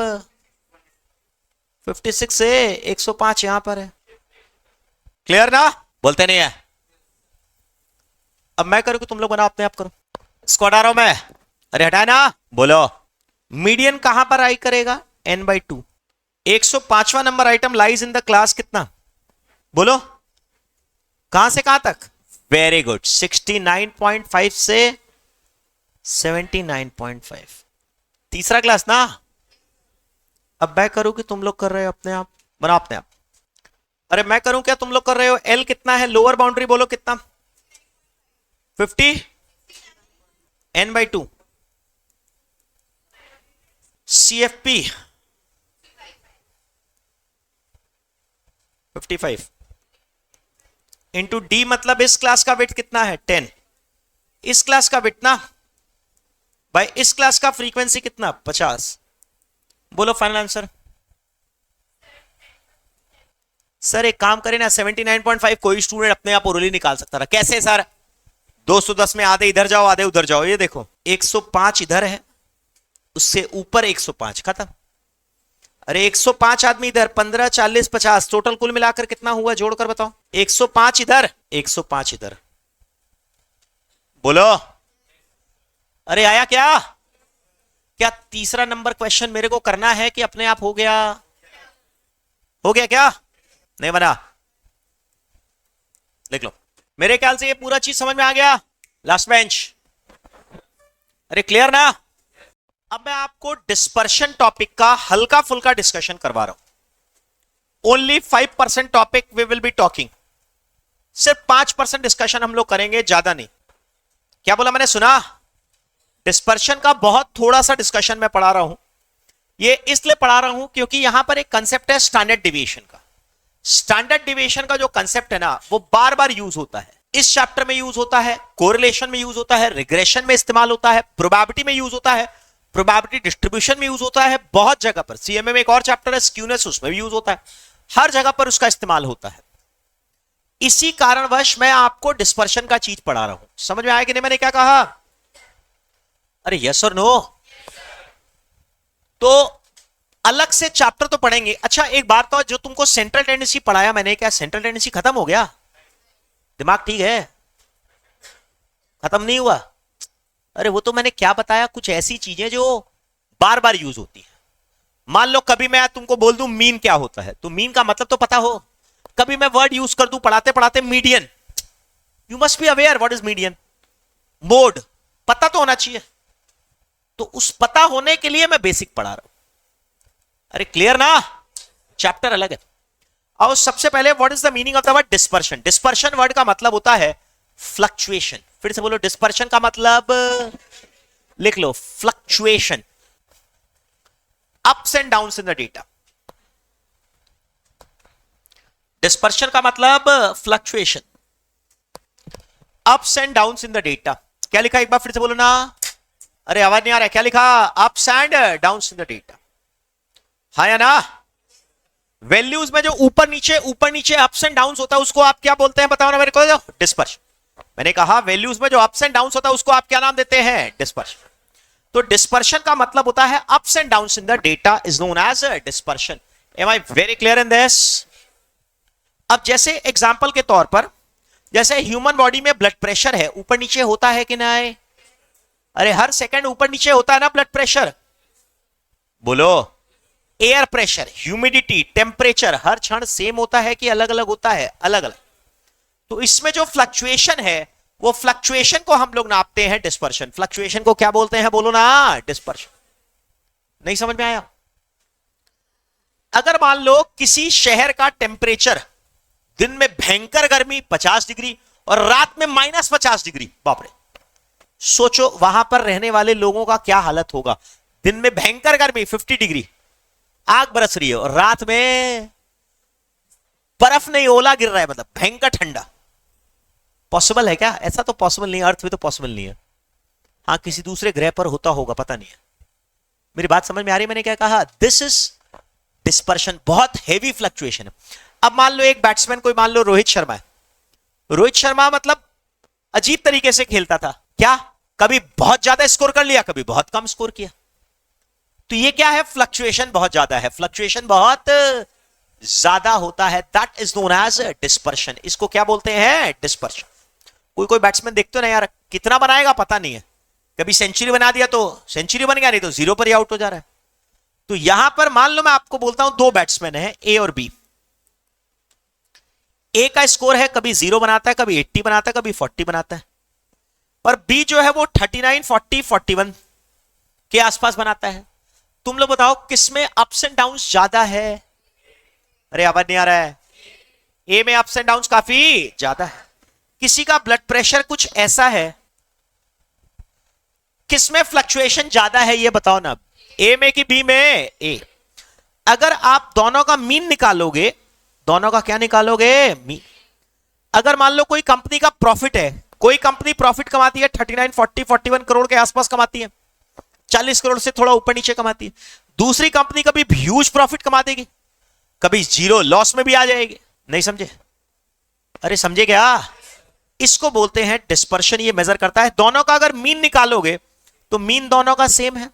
56 से 105 यहां पर है। क्लियर ना? बोलते नहीं है। अब मैं करूं कि तुम लोग बनाओ? अपने आप करो। स्क्वाड आ रहा हूं मैं। अरे हटाए ना, बोलो मीडियन कहां पर आई करेगा, n/2। 105वां number item lies in the class कितना, बोलो कहां से कहां तक, वेरी गुड, 69.5 से 79.5। तीसरा क्लास ना। अब मैं करूं कि तुम लोग कर रहे हो अपने आप, बनाओ अपने आप। अरे मैं करूं क्या तुम लोग कर रहे हो। एल कितना है, लोअर बाउंड्री बोलो कितना, 50, n/2। CFP 55 इंटू डी, मतलब इस क्लास का वेट कितना है 10, इस क्लास का वेट ना भाई, इस क्लास का फ्रीक्वेंसी कितना 50। बोलो फाइनल आंसर। सर एक काम करें ना, 79.5 कोई स्टूडेंट अपने आप ओरली निकाल सकता था, कैसे सर, 210 में आधे इधर जाओ आधे उधर जाओ, ये देखो 105 इधर है, उससे ऊपर 105, खत्म। अरे 105 आदमी इधर, 15 40 50, टोटल कुल मिलाकर कितना हुआ, जोड़कर बताओ। 105 इधर 105 इधर, बोलो। अरे आया क्या, क्या तीसरा नंबर क्वेश्चन मेरे को करना है कि अपने आप हो गया, हो गया क्या, नहीं बना, लिख लो। मेरे ख्याल से ये पूरा चीज समझ में आ गया, लास्ट बेंच। अरे क्लियर ना। अब मैं आपको डिस्पर्शन टॉपिक का हल्का फुल्का डिस्कशन करवा रहा हूं। Only 5% topic we will be talking, सिर्फ 5% डिस्कशन हम लोग करेंगे, ज्यादा नहीं। क्या बोला मैंने, सुना, डिस्पर्शन का बहुत थोड़ा सा डिस्कशन मैं पढ़ा रहा हूं। ये इसलिए पढ़ा रहा हूं क्योंकि यहां पर एक कंसेप्ट है स्टैंडर्ड डिविएशन का। स्टैंडर्ड डिविएशन का जो कंसेप्ट है ना, वो बार बार यूज होता है, इस चैप्टर में यूज होता है, कोरिलेशन में यूज होता है, रिग्रेशन में इस्तेमाल होता है, प्रोबेबिलिटी में यूज होता है, प्रोबेबिलिटी डिस्ट्रीब्यूशन में यूज होता है, बहुत जगह पर। सीएमए में एक और चैप्टर है स्क्यूनेस, उसमें भी यूज होता है, हर जगह पर उसका इस्तेमाल होता है। इसी कारणवश मैं आपको डिस्पर्शन का चीज पढ़ा रहा हूं। समझ में आया कि नहीं मैंने क्या कहा, अरे यस और नो। तो अलग से चैप्टर तो पढ़ेंगे। अच्छा एक बात तो, जो तुमको सेंट्रल टेंडेंसी पढ़ाया मैंने, क्या सेंट्रल टेंडेंसी खत्म हो गया, दिमाग ठीक है, खत्म नहीं हुआ। अरे वो तो मैंने क्या बताया, कुछ ऐसी चीजें जो बार बार यूज होती है। मान लो कभी मैं तुमको बोल दूं मीन क्या होता है, तो मीन का मतलब तो पता हो। कभी मैं वर्ड यूज कर दूं पढ़ाते पढ़ाते, median, you must be aware what is median. Mode पता तो होना चाहिए, तो उस पता होने के लिए मैं बेसिक पढ़ा रहा हूं। अरे क्लियर ना, चैप्टर अलग है। और सबसे पहले what is the meaning of the word dispersion. Dispersion word का मतलब होता है फ्लक्चुएशन। फिर से बोलो, डिस्पर्शन का मतलब, लिख लो, fluctuation, ups and downs in the data. Dispersion का मतलब fluctuation, ups and downs in the data. क्या लिखा एक बार फिर से बोलो ना, अरे आवाज नहीं आ रहा है, क्या लिखा, ups and downs in the data, हाँ या ना। वैल्यूज में जो ऊपर नीचे अप्स एंड डाउन्स होता है, उसको आप क्या बोलते हैं बताओ ना मेरे को, डिस्पर्शन। मैंने कहा वैल्यूज में जो अप्स एंड डाउन्स होता है उसको आप क्या नाम देते हैं, डिस्पर्शन। तो डिस्पर्शन का मतलब होता है ups and downs in the data is known as dispersion. Am I very clear in this. अब जैसे एग्जांपल के तौर पर, जैसे ह्यूमन बॉडी में ब्लड प्रेशर है, ऊपर नीचे होता है कि नहीं, अरे हर सेकंड ऊपर नीचे होता है ना ब्लड प्रेशर, बोलो। एयर प्रेशर, ह्यूमिडिटी, टेम्परेचर हर क्षण सेम होता है कि अलग अलग होता है, अलग अलग। तो इसमें जो फ्लक्चुएशन है, वो फ्लक्चुएशन को हम लोग नापते हैं डिस्पर्शन। फ्लक्चुएशन को क्या बोलते हैं, बोलो ना, डिस्पर्शन। नहीं समझ में आया। अगर मान लो किसी शहर का टेम्परेचर दिन में भयंकर गर्मी 50 डिग्री और रात में -50 डिग्री, बाप रे, सोचो वहां पर रहने वाले लोगों का क्या हालत होगा। दिन में भयंकर गर्मी 50 डिग्री, आग बरस रही है, और रात में बर्फ नहीं, ओला गिर रहा है, मतलब भयंकर ठंडा। पॉसिबल है क्या, ऐसा तो पॉसिबल नहीं है, अर्थ में तो पॉसिबल नहीं है। हाँ किसी दूसरे ग्रह पर होता होगा, पता नहीं है। मेरी बात समझ में आ रही है मैंने क्या कहा, दिस इज डिस्पर्शन, बहुत हेवी फ्लक्चुएशन है। अब मान लो एक बैट्समैन, कोई मान लो रोहित शर्मा है। रोहित शर्मा मतलब अजीब तरीके से खेलता था, क्या कभी बहुत ज्यादा स्कोर कर लिया, कभी बहुत कम स्कोर किया। तो ये क्या है, फ्लक्चुएशन बहुत ज्यादा है, फ्लक्चुएशन बहुत ज्यादा होता है, that is known as dispersion. इसको क्या बोलते हैं, डिस्पर्शन। कोई कोई बैट्समैन देखते हो ना यार, कितना बनाएगा पता नहीं है, कभी सेंचुरी बना दिया तो सेंचुरी बन गया, नहीं तो जीरो पर ही आउट हो जा रहा है। तो यहां पर मान लो मैं आपको बोलता हूं दो बैट्समैन है ए और बी। ए का स्कोर है कभी 0 बनाता है, कभी 80 बनाता है, कभी 40 बनाता है, और बी जो है वो 39, 40, 41 के आसपास बनाता है। तुम लोग बताओ किसमें अप्स एंड डाउन्स ज्यादा है? अरे आवाज नहीं आ रहा है। ए में अप्स एंड डाउन्स काफी ज्यादा है। किसी का ब्लड प्रेशर कुछ ऐसा है, किसमें फ्लक्चुएशन ज्यादा है ये बताओ ना, ए में कि बी में? ए। अगर आप दोनों का मीन निकालोगे, दोनों का क्या निकालोगे? मीन। अगर मान लो कोई कंपनी का प्रॉफिट है, कोई कंपनी प्रॉफिट कमाती है 39, 40, 41 करोड़ के आसपास कमाती है, 40 करोड़ से थोड़ा ऊपर नीचे कमाती है। दूसरी कंपनी कभी ह्यूज प्रॉफिट कमा देगी, कभी जीरो लॉस में भी आ जाएगी। नहीं समझे? अरे समझे क्या? इसको बोलते हैं डिस्पर्शन। ये मेजर करता है दोनों का अगर मीन निकालोगे तो मीन दोनों का सेम है,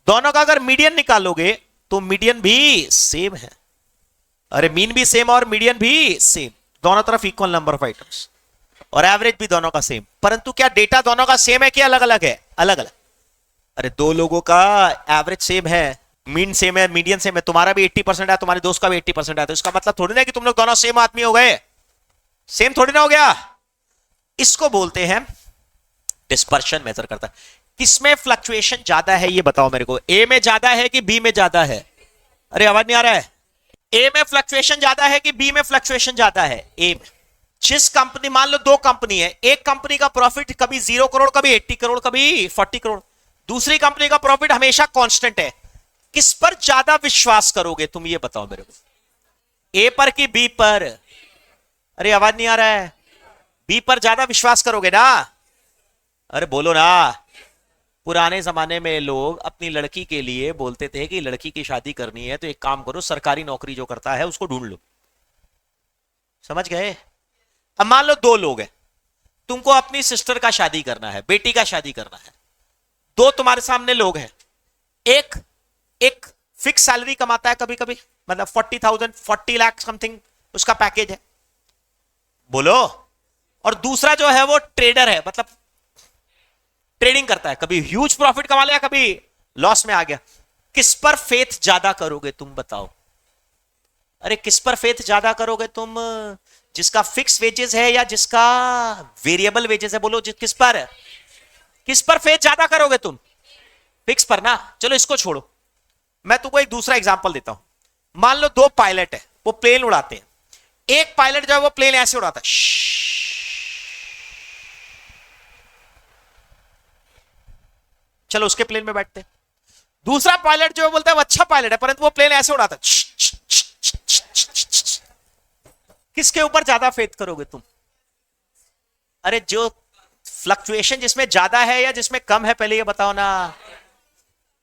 दोनों का अगर मीडियन निकालोगे तो मीडियन भी सेम है। अरे मीन भी सेम और मीडियन भी सेम, दोनों तरफ इक्वल नंबर ऑफ आइटम्स, और एवरेज भी दोनों का सेम। परंतु क्या डेटा दोनों का सेम है कि अलग अलग है? अलग अलग। अरे दो लोगों का एवरेज सेम है, मीन सेम है, मीडियन सेम है, तुम्हारा भी 80% है, तुम्हारे दोस्त का भी 80% है, तो इसका मतलब थोड़ी ना कि तुम लोग दोनों सेम आदमी हो गए, सेम थोड़ी ना हो गया। इसको बोलते हैं डिस्पर्शन मेजर करता है। किसमें फ्लक्चुएशन ज्यादा है ये बताओ मेरे को, ए में ज्यादा है कि बी में ज्यादा है? अरे आवाज नहीं आ रहा है। ए में फ्लक्चुएशन ज्यादा है कि बी में फ्लक्चुएशन ज्यादा है? ए में। जिस कंपनी, मान लो दो कंपनी है, एक कंपनी का प्रॉफिट कभी 0 करोड़, कभी 80 करोड़, कभी 40 करोड़, दूसरी कंपनी का प्रॉफिट हमेशा कांस्टेंट है, किस पर ज्यादा विश्वास करोगे तुम ये बताओ मेरे को, ए पर कि बी पर? अरे आवाज नहीं आ रहा है। बी पर ज्यादा विश्वास करोगे ना? अरे बोलो ना। पुराने जमाने में लोग अपनी लड़की के लिए बोलते थे कि लड़की की शादी करनी है तो एक काम करो, सरकारी नौकरी जो करता है उसको ढूंढ लो। समझ गए? अब मान लो दो लोग हैं, तुमको अपनी सिस्टर का शादी करना है, बेटी का शादी करना है, दो तुम्हारे सामने लोग हैं, एक एक फिक्स सैलरी कमाता है कभी कभी, मतलब 40,000, 40 लाख समथिंग उसका पैकेज है, बोलो, और दूसरा जो है वो ट्रेडर है, मतलब ट्रेडिंग करता है, कभी ह्यूज प्रॉफिट कमा लिया, कभी लॉस में आ गया। किस पर फेथ ज्यादा करोगे तुम बताओ? अरे किस पर फेथ ज्यादा करोगे तुम, जिसका फिक्स वेजेस है या जिसका वेरिएबल वेजेस है? बोलो किस पर फेथ ज्यादा करोगे तुम? फिक्स पर ना। चलो इसको छोड़ो, मैं तुमको एक दूसरा एग्जांपल देता हूं। मान लो दो पायलट है, वो प्लेन उड़ाते हैं। एक पायलट जो है वो प्लेन ऐसे उड़ाता है, चलो उसके प्लेन में बैठते हैं। दूसरा पायलट जो है बोलता है वो अच्छा पायलट है, परंतु वो प्लेन ऐसे उड़ाता है। किसके ऊपर ज्यादा फेथ करोगे तुम? अरे जो फ्लक्चुएशन जिसमें ज्यादा है या जिसमें कम है, पहले ये बताओ ना।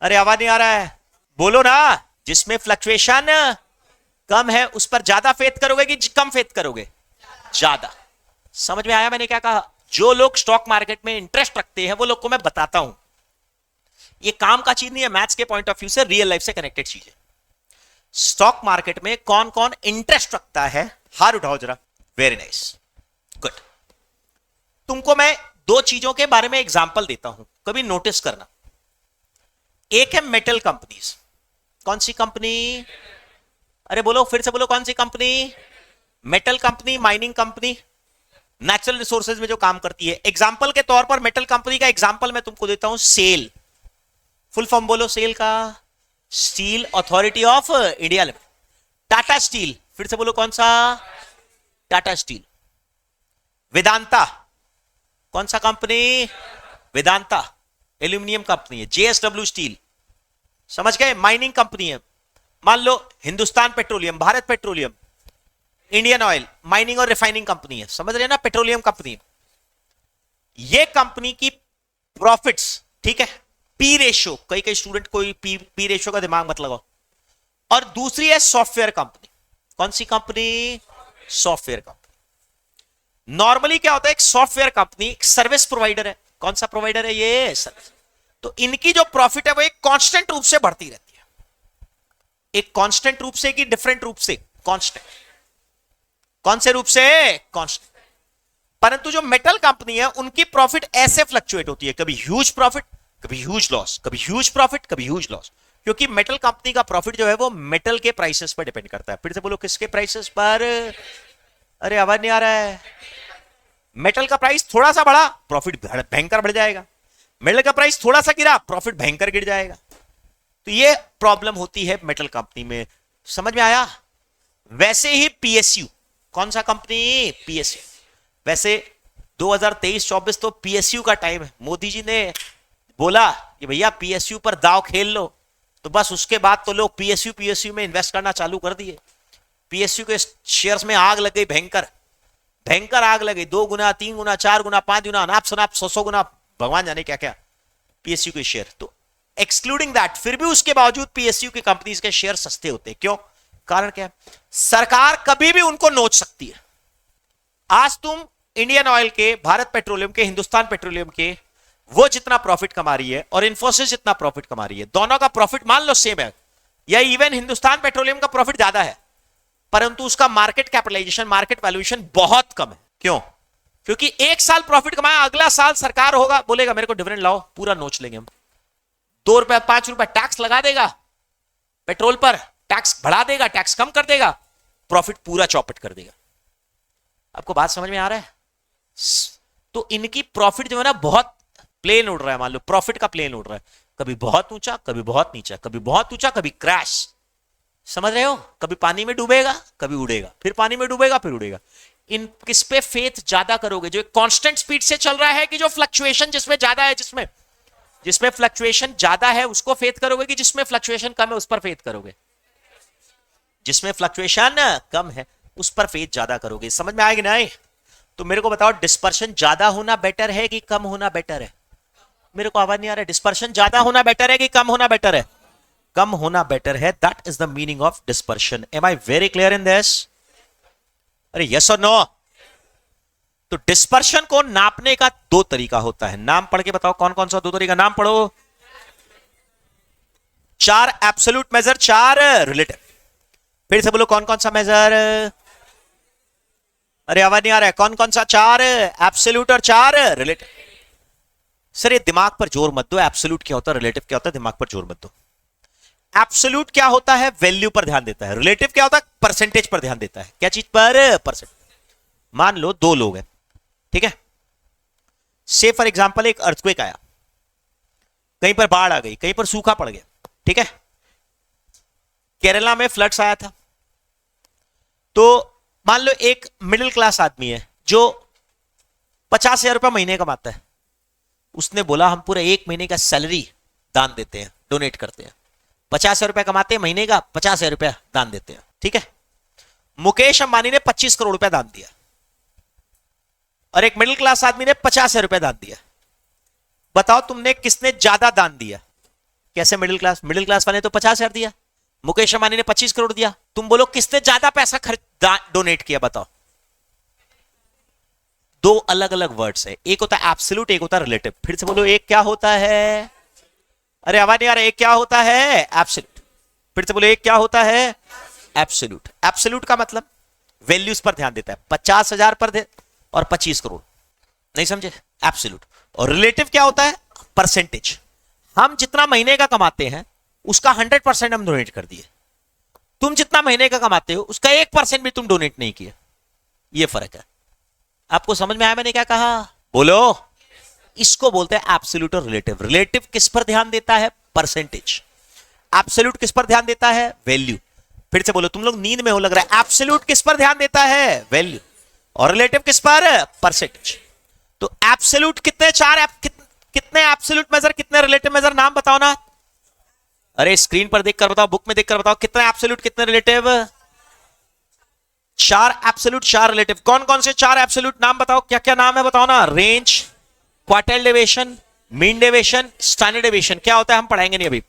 अरे आवाज नहीं आ रहा है, बोलो ना। जिसमें फ्लक्चुएशन कम है उस पर ज्यादा फेथ करोगे कि कम फेथ करोगे? ज्यादा। समझ में आया मैंने क्या कहा? जो लोग स्टॉक मार्केट में इंटरेस्ट रखते हैं वो लोग को मैं बताता हूं, ये काम का चीज नहीं है, मैथ्स के पॉइंट ऑफ व्यू से रियल लाइफ से कनेक्टेड चीज है। स्टॉक मार्केट में कौन कौन इंटरेस्ट रखता है, हाथ उठाओ जरा। Very nice, good. तुमको मैं दो चीजों के बारे में एग्जांपल देता हूं, कभी नोटिस करना। एक है मेटल कंपनीज। कौन सी कंपनी? अरे बोलो, फिर से बोलो, कौन सी company? Metal company, mining company, natural resources में जो काम करती है। एग्जांपल के तौर पर मेटल कंपनी का एग्जांपल मैं तुमको देता हूं, सेल। फुल फॉर्म बोलो सेल का, steel authority of India limited. Tata steel, फिर से बोलो कौन सा? टाटा स्टील। वेदांता, कौन सा कंपनी? वेदांता एल्यूमिनियम कंपनी है। जेएसडब्ल्यू स्टील, समझ गए? माइनिंग कंपनी है। मान लो Hindustan petroleum, Bharat petroleum, Indian oil, mining और रिफाइनिंग कंपनी है, समझ रहे ना? Petroleum company. ये कंपनी की प्रॉफिट्स, ठीक है, पी रेशो, कई स्टूडेंट कोई पी रेशो का दिमाग मत लगाओ। और दूसरी है सॉफ्टवेयर कंपनी। कौन सी कंपनी? Software company. नॉर्मली क्या होता है, एक सॉफ्टवेयर कंपनी एक सर्विस प्रोवाइडर है। कौन सा प्रोवाइडर है? ये सर्विस। तो इनकी जो प्रॉफिट है वो एक कांस्टेंट रूप से बढ़ती रहती है। एक कांस्टेंट रूप से कि डिफरेंट रूप से? कांस्टेंट। कौन से रूप से? कांस्टेंट। परंतु जो मेटल कंपनी है उनकी प्रॉफिट ऐसे फ्लक्चुएट होती है, कभी ह्यूज प्रॉफिट, कभी ह्यूज लॉस, कभी ह्यूज प्रॉफिट, कभी ह्यूज लॉस, क्योंकि मेटल कंपनी का प्रॉफिट जो है वो मेटल के प्राइसेस पर डिपेंड करता है। फिर से बोलो, किसके प्राइसेस पर? अरे आवाज नहीं आ रहा है। मेटल का प्राइस थोड़ा सा बढ़ा, प्रॉफिट भयंकर बढ़ जाएगा। मेटल का प्राइस थोड़ा सा गिरा, प्रॉफिट भयंकर गिर जाएगा। तो ये प्रॉब्लम होती है मेटल कंपनी में। समझ में आया? वैसे ही पीएसयू, कौन सा कंपनी? पीएसयू। वैसे 2023-24 तो पीएसयू का टाइम है। मोदी जी ने बोला कि भैया पीएसयू पर दांव खेल लो, तो बस उसके बाद तो लोग पीएसयू में इन्वेस्ट करना चालू कर दिए। पीएसयू के शेयर्स में आग लग गई, भयंकर भयंकर आग लगी। 2 गुना, 3 गुना, 4 गुना, 5 गुना, अनाप शनाप 100 गुना, भगवान जाने क्या क्या पीएसयू के शेयर। तो एक्सक्लूडिंग दैट, फिर भी उसके बावजूद पीएसयू की कंपनीज के शेयर सस्ते होते हैं। क्यों? कारण क्या? सरकार कभी भी उनको नोच सकती है। आज तुम इंडियन ऑयल के, भारत पेट्रोलियम के, हिंदुस्तान पेट्रोलियम के वो जितना प्रॉफिट कमा रही है और इन्फोसिस जितना प्रॉफिट कमा रही है, दोनों का प्रॉफिट मान लो सेम है, या इवन हिंदुस्तान पेट्रोलियम का प्रॉफिट ज्यादा है, परंतु उसका मार्केट कैपिटलाइजेशन, मार्केट वैल्यूएशन बहुत कम है। क्यों? क्योंकि एक साल प्रॉफिट कमाया, अगला साल सरकार होगा, बोलेगा मेरे को डिविडेंड लाओ, पूरा नोच लेंगे हम। 2 रुपए 5 रुपए टैक्स लगा देगा पेट्रोल पर, टैक्स बढ़ा देगा, टैक्स कम कर देगा, प्रॉफिट पूरा चौपट कर देगा। आपको बात समझ में आ रहा है? तो इनकी प्रॉफिट जो है ना बहुत प्लेन उड़ रहा है। मान लो प्रॉफिट का प्लेन उड़ रहा है, कभी बहुत ऊंचा, कभी बहुत नीचा, कभी बहुत ऊंचा, कभी क्रैश। समझ रहे हो? कभी पानी में डूबेगा, कभी उड़ेगा, फिर पानी में डूबेगा, फिर उड़ेगा। इन किस पे फेथ ज्यादा करोगे? जो कांस्टेंट स्पीड से चल रहा है, कि जो फ्लक्चुएशन जिसमें ज्यादा है, जिसमें फ्लक्चुएशन ज्यादा है उसको फेथ करोगे, कि जिसमें फ्लक्चुएशन कम है उस पर फेथ करोगे? जिसमें फ्लक्चुएशन कम है उस पर फेथ ज्यादा करोगे। समझ में आएगी? नहीं तो मेरे को बताओ, डिस्पर्शन ज्यादा होना बेटर है कि कम होना बेटर है? मेरे को आवाज नहीं आ रहा है। डिस्पर्शन ज्यादा होना बेटर है कि कम होना बेटर है? कम होना बेटर है। That is the meaning of dispersion. Am I very clear in this? अरे यस और नो? तो डिस्पर्शन को नापने का 2 तरीका होता है। नाम पढ़ के बताओ कौन कौन सा 2 तरीका? नाम पढ़ो। 4 एब्सोल्यूट मेजर, 4 रिलेटिव। फिर से बोलो, कौन कौन सा मेजर? अरे आवाज नहीं आ रहा है। कौन कौन सा? 4 एब्सोल्यूट और 4 रिलेटिव। सर ये दिमाग पर जोर मत दो, एब्सोल्यूट क्या होता है, रिलेटिव क्या होता है, दिमाग पर जोर मत दो। एब्सोल्यूट क्या होता है? वैल्यू पर ध्यान देता है। रिलेटिव क्या होता है? परसेंटेज पर ध्यान देता है। क्या चीज पर? परसेंटेज। मान लो 2 लोग हैं, ठीक है? से फॉर एग्जांपल एक अर्थक्वेक आया, कहीं पर बाढ़ आ गई, कहीं पर सूखा पड़ गया, ठीक है? केरला में फ्लड्स आया था। तो मान लो एक मिडिल क्लास आदमी है जो 50,000 रुपया महीने कमाता है। उसने बोला हम पूरे 1 महीने का सैलरी दान देते हैं, डोनेट करते हैं। 50,000 रुपया कमाते हैं महीने का, 50,000 रुपया दान देते हैं, ठीक है? मुकेश अंबानी ने 25 करोड़ रुपया दान दिया और एक मिडिल क्लास आदमी ने 50,000 रुपया दान दिया। बताओ तुमने किसने ज्यादा दान दिया? कैसे? मिडिल क्लास वाले तो 50,000 दिया, मुकेश अंबानी ने 25 करोड़ दिया। तुम बोलो किसने ज्यादा पैसा डोनेट किया? बताओ। 2 अलग अलग वर्ड्स है, एक होता है एब्सोल्यूट, एक होता है रिलेटिव। फिर से बोलो, एक क्या होता है? अरे आवाज नहीं आ रहा। एक क्या होता है? एब्सोल्यूट। फिर से बोलो, एक क्या होता है? एब्सोल्यूट। एब्सोल्यूट का मतलब वैल्यूज पर ध्यान देता है, 50,000 पर दे और 25 करोड़। नहीं समझे? एब्सोल्यूट। और रिलेटिव क्या होता है? परसेंटेज। हम जितना महीने का कमाते हैं उसका 100% हम डोनेट कर दिए। तुम जितना महीने का कमाते हो उसका 1% भी तुम डोनेट नहीं किए। ये फर्क है। आपको समझ में आया मैंने क्या कहा? बोलो। इसको बोलते हैं एब्सोल्यूट और रिलेटिव। रिलेटिव किस पर ध्यान देता है? परसेंटेज। एब्सोल्यूट किस पर ध्यान देता है? वैल्यू। फिर से बोलो, तुम लोग नींद में हो लग रहा है। एब्सोल्यूट किस पर ध्यान देता है? वैल्यू। और रिलेटिव किस पर? परसेंटेज। तो एब्सोल्यूट कितने? 4 कितने एब्सोल्यूट मेजर, कितने रिलेटिव मेजर? नाम बताओ ना। अरे स्क्रीन पर देखकर बताओ, बुक में देखकर बताओ, कितने एब्सोल्यूट कितने रिलेटिव? 4 absolute 4 relative. कौन कौन से 4 एब्सोल्यूट? नाम बताओ। क्या क्या नाम है बताओ ना। Range, quartile deviation, mean deviation, standard deviation. क्या होता है हम पढ़ाएंगे नहीं अभी।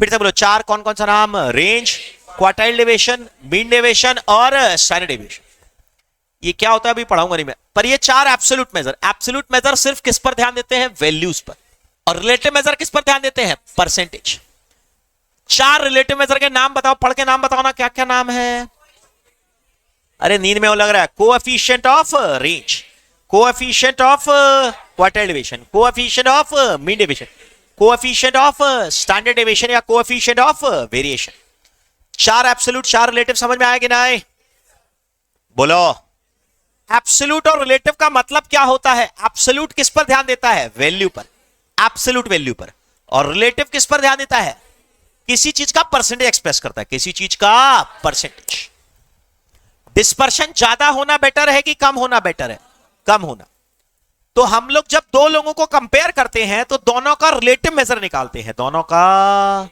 फिर से बोलो, 4 कौन कौन सा नाम? Range, quartile deviation, mean deviation और स्टैंडर्ड डेविएशन। ये क्या होता है अभी पढ़ाऊंगा नहीं मैं, पर ये 4 एब्सोल्यूट मेजर। एब्सोल्यूट मेजर सिर्फ किस पर ध्यान देते हैं? वैल्यूज पर। और रिलेटिव मेजर किस पर ध्यान देते हैं? परसेंटेज। 4 रिलेटिव मेजर के नाम बताओ, पढ़ के नाम बताओ ना। क्या क्या नाम है? अरे नींद में वो लग रहा है। Coefficient of range, coefficient of quartile deviation, coefficient of mean deviation, coefficient of standard deviation या coefficient of variation. 4 absolute 4 relative समझ में आया कि नहीं? बोलो। एब्सोल्यूट और रिलेटिव का मतलब क्या होता है? एब्सोल्यूट किस पर ध्यान देता है? वैल्यू पर, एब्सोल्यूट वैल्यू पर। और रिलेटिव किस पर ध्यान देता है? किसी चीज का परसेंटेज एक्सप्रेस करता है, किसी चीज का परसेंटेज। डिस्पर्शन ज्यादा होना बेटर है कि कम होना बेटर है? कम होना। तो हम लोग जब दो लोगों को कंपेयर करते हैं तो दोनों का रिलेटिव मेजर निकालते हैं, दोनों का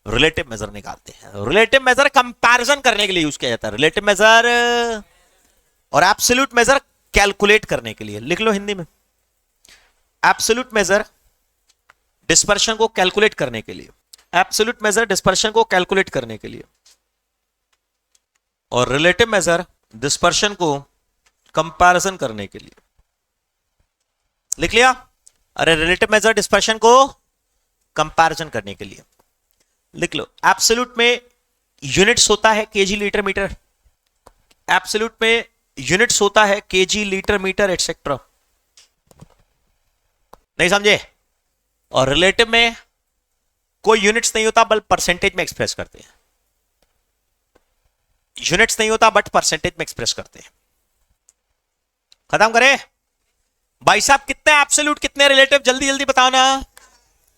रिलेटिव मेजर निकालते हैं। रिलेटिव मेजर कंपैरिजन करने के लिए यूज किया जाता है, रिलेटिव मेजर और एब्सोल्यूट मेजर कैलकुलेट करने के लिए। लिख लो हिंदी में, एब्सोल्यूट मेजर डिस्पर्शन को कैलकुलेट करने के लिए, एब्सोल्यूट मेजर डिस्पर्शन को कैलकुलेट करने के लिए, और रिलेटिव मेजर डिस्पर्शन को कंपैरिजन करने के लिए। लिख लिया? अरे रिलेटिव मेजर डिस्पर्शन को कंपैरिजन करने के लिए लिख लो। एब्सोल्यूट में यूनिट्स होता है केजी लीटर मीटर, एब्सोल्यूट में यूनिट्स होता है केजी लीटर मीटर एटसेट्रा, नहीं समझे? और रिलेटिव में कोई यूनिट्स नहीं होता बल्कि परसेंटेज में एक्सप्रेस करते हैं, यूनिट्स नहीं होता बट परसेंटेज में एक्सप्रेस करते हैं। खत्म करें भाई साहब? कितने एब्सोल्यूट कितने रिलेटिव जल्दी जल्दी बताओ ना।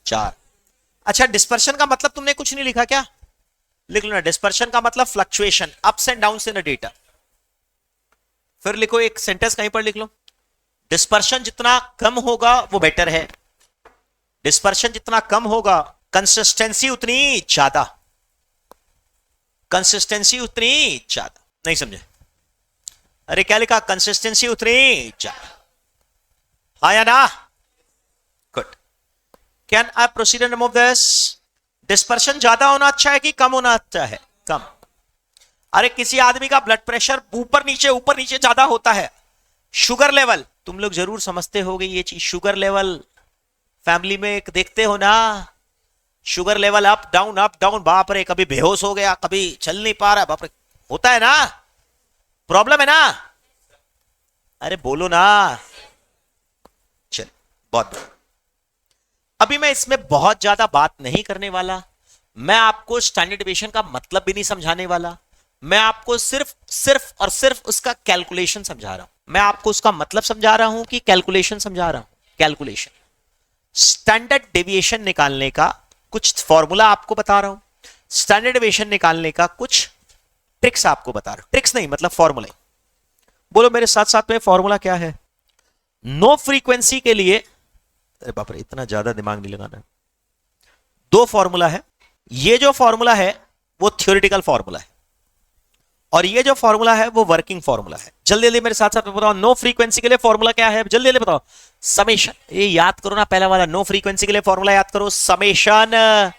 4। अच्छा, डिस्पर्शन का मतलब तुमने कुछ नहीं लिखा क्या? लिख लो ना, डिस्पर्शन का मतलब fluctuation, ups and downs in the data. फिर लिखो एक सेंटेंस कहीं पर लिख लो, डिस्पर्शन जितना कम होगा वो बेटर है, डिस्पर्शन जितना कम होगा कंसिस्टेंसी उतनी ज्यादा, कंसिस्टेंसी उतनी ज्यादा। नहीं समझे? अरे क्या लिखा? कंसिस्टेंसी उतनी ज्यादा। हाँ या ना? Good. Can I proceed and remove this? Dispersion ज्यादा होना अच्छा है कि कम होना अच्छा है? कम। अरे किसी आदमी का ब्लड प्रेशर ऊपर नीचे ज्यादा होता है, शुगर लेवल, तुम लोग जरूर समझते होगे ये चीज, शुगर लेवल फैमिली में एक देखते हो ना, शुगर लेवल अप डाउन, बाप रे, कभी बेहोश हो गया, कभी चल नहीं पा रहा, बाप रे, होता है ना, प्रॉब्लम है ना? अरे बोलो ना। चल, बहुत अभी मैं इसमें बहुत ज्यादा बात नहीं करने वाला, मैं आपको स्टैंडर्ड डेविएशन का मतलब भी नहीं समझाने वाला, मैं आपको सिर्फ और सिर्फ उसका कैलकुलेशन समझा रहा हूं। मैं आपको उसका मतलब समझा रहा हूं कि कैलकुलेशन समझा रहा हूं। कैलकुलेशन, स्टैंडर्ड डेविएशन निकालने का कुछ फॉर्मूला आपको बता रहा हूं, स्टैंडर्ड डेविएशन निकालने का कुछ ट्रिक्स आपको बता रहा हूं। ट्रिक्स नहीं मतलब फॉर्मूला। बोलो मेरे साथ साथ में, फॉर्मूला क्या है? नो फ्रीक्वेंसी के लिए, अरे बाप रे इतना ज्यादा दिमाग नहीं लगाना, 2 फॉर्मूला है। ये जो फॉर्मूला है वो थ्योरेटिकल फॉर्मूला है और ये जो फॉर्मूला है वो वर्किंग फॉर्मूला है। जल्दी जल्दी मेरे साथ साथ बताओ, नो फ्रीक्वेंसी के लिए फॉर्मूला क्या है? जल्दी जल्दी बताओ। समेशन, ये याद करो ना पहला वाला, नो फ्रीक्वेंसी के लिए फॉर्मूला याद करो, summation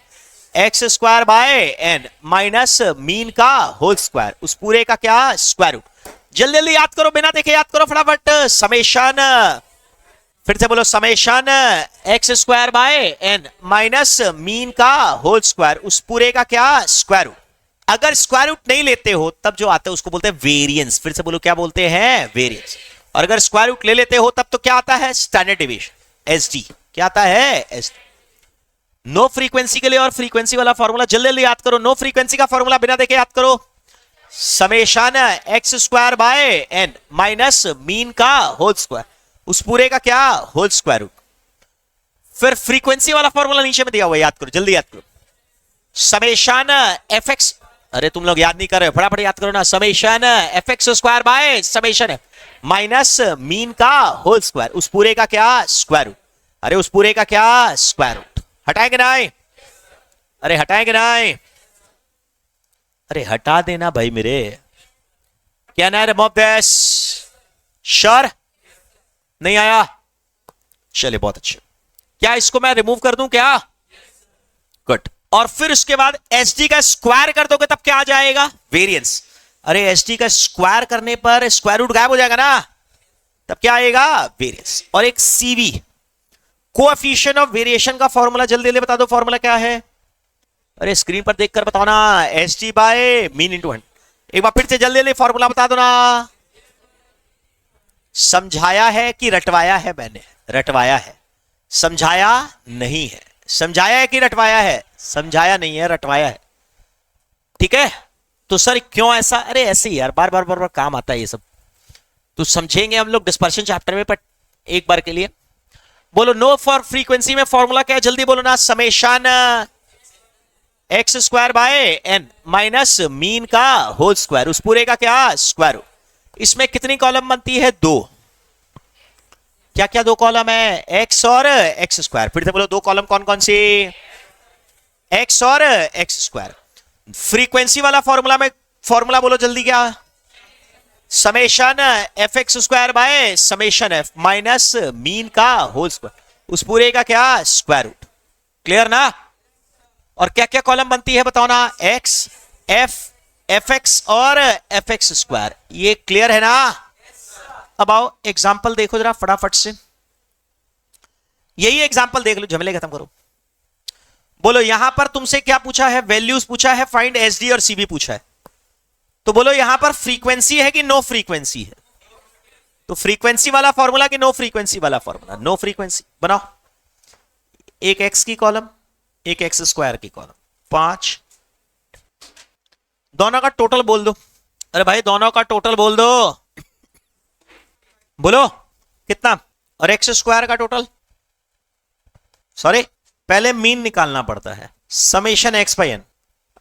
X square by N minus mean का होल स्क्वायर, उस पूरे का क्या? Square root. जल्दी जल्दी याद करो, बिना देखे याद करो फटाफट। समेशन, फिर से बोलो, summation X square by N minus mean का होल स्क्वायर, उस पूरे का क्या? Square root. अगर स्क्वायर रूट नहीं लेते हो तब जो आता है उसको बोलते हैं वेरिएंस। फिर से बोलो, क्या बोलते हैं? वेरिएंस। और अगर स्क्वायर रूट ले लेते हो तब तो क्या आता है? Standard deviation, SD. क्या आता है? एसडी। नो फ्रीक्वेंसी के लिए और फ्रीक्वेंसी वाला फॉर्मूला जल्दी जल्दी याद करो। नो फ्रीक्वेंसी का फॉर्मूला बिना देखे याद करो, summation X square by N minus mean का होल स्क्वायर, उस पूरे का क्या? Whole square root. फिर फ्रीक्वेंसी वाला फॉर्मूला नीचे में दिया हुआ, याद करो, जल्दी याद करो, समेशन एफ एक्स, अरे तुम लोग याद नहीं कर रहे, फटाफट याद करो ना, summation F X square by summation minus mean का होल स्क्वायर, उस पूरे का क्या? Square root. अरे उस पूरे का क्या? Square root. हटाएंगे नहीं? अरे हटाएंगे नहीं? अरे हटा देना भाई मेरे। क्या ना रिमूव दिस? श्योर? नहीं आया? चलिए बहुत अच्छे। क्या इसको मैं रिमूव कर दूं क्या? गुड। और फिर उसके बाद एसडी का स्क्वायर कर दोगे तब क्या आ जाएगा? वेरिएंस। अरे एसडी का स्क्वायर करने पर स्क्वायर रूट गायब हो जाएगा ना, तब क्या आएगा? वेरिएंस। और एक सीवी, कोएफिशिएंट ऑफ वेरिएशन का फॉर्मूला जल्दी जल्दी बता दो, फॉर्मूला क्या है? अरे स्क्रीन पर देखकर बताओ ना, एसडी बाय मीन इंटू 100। एक बार फिर से जल्दी जल्दी फॉर्मूला बता दो ना। समझाया है कि रटवाया है मैंने? रटवाया है, समझाया नहीं है। समझाया है कि रटवाया है? समझाया नहीं है, रटवाया है। ठीक है, तो सर क्यों ऐसा? अरे ऐसे ही यार, बार बार बार बार काम आता है ये सब, तो समझेंगे हम लोग डिस्पर्शन चैप्टर में, पर एक बार के लिए बोलो। नो फॉर फ्रीक्वेंसी में फॉर्मूला क्या है? जल्दी बोलो ना। Summation X square by N minus mean का होल स्क्वायर, उस पूरे का क्या? Square root. इसमें कितनी कॉलम बनती है? दो। क्या क्या दो कॉलम है? एक्स और एक्स स्क्वायर। फिर से बोलो, दो कॉलम कौन कौन सी? एक्स और एक्स स्क्वायर। फ्रीक्वेंसी वाला फॉर्मूला में फॉर्मूला बोलो जल्दी, क्या? Summation F X square by summation F minus mean का होल स्क्वायर, उस पूरे का क्या? Square root. क्लियर ना? और क्या क्या कॉलम बनती है बताओ ना? एक्स, एफ, एफ एक्स और एफ एक्स स्क्वायर। ये क्लियर है ना? अब आओ एग्जाम्पल देखो जरा फटाफट से, यही एग्जाम्पल देख लो, झमेले खत्म करो। बोलो यहां पर तुमसे क्या पूछा है? वैल्यूज पूछा है, फाइंड एसडी और सीबी पूछा है। तो बोलो यहां पर फ्रीक्वेंसी है कि नो फ्रीक्वेंसी है? तो फ्रीक्वेंसी वाला फॉर्मूला कि नो फ्रीक्वेंसी वाला फॉर्मूला? No frequency. बनाओ, एक एक्स की कॉलम, एक एक्स स्क्वायर की कॉलम, 5। दोनों का टोटल बोल दो। अरे भाई दोनों का टोटल बोल दो, बोलो कितना? और एक्स स्क्वायर का टोटल, सॉरी पहले मीन निकालना पड़ता है, समेशन एक्स बाय एन।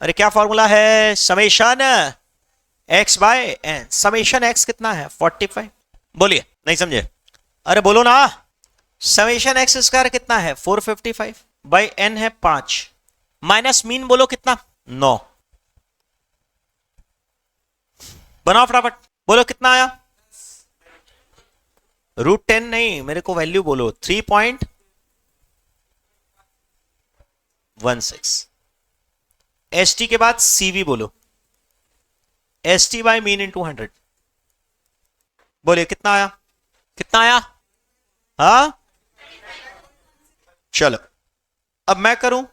अरे क्या फॉर्मूला है? Summation X by N. Summation X कितना है? 45। बोलिए, नहीं समझे? अरे बोलो ना। समेशन एक्स स्क्वायर कितना है? 455 बाय एन है 5, माइनस मीन बोलो कितना? 9। बनाओ फटाफट, बोलो कितना आया? √10 नहीं, मेरे को वैल्यू बोलो। 3.16। एसटी के बाद सीवी बोलो, एसटी बाय मीन इंटू 100। बोलिए कितना आया? कितना आया? हाँ चलो, अब मैं करूं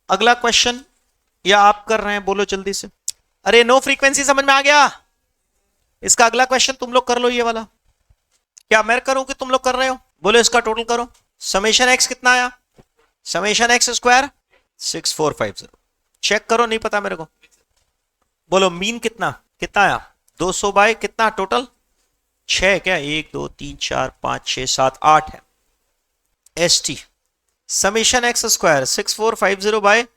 अगला क्वेश्चन या आप कर रहे हैं? बोलो जल्दी से। अरे नो फ्रीक्वेंसी समझ में आ गया? इसका अगला क्वेश्चन तुम लोग कर लो, ये वाला। क्या मैं करूं कि तुम लोग कर रहे हो? बोलो इसका टोटल करो। समेशन एक्स कितना आया? Summation X square 6450। चेक करो, नहीं पता मेरे को। बोलो मीन कितना कितना आया? 200 बाय कितना टोटल? 6 क्या? 1 2 3 4 5 6 7 8 है। S T summation X square 6450 by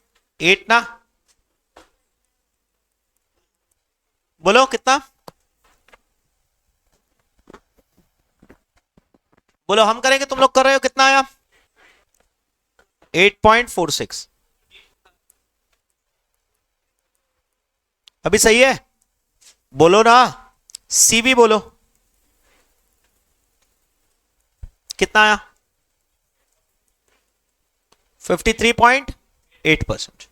8 ना। बोलो कितना? बोलो हम करेंगे, तुम लोग कर रहे हो? कितना आया? 8.46। अभी सही है? बोलो ना। सीबी बोलो कितना आया? 53.8%।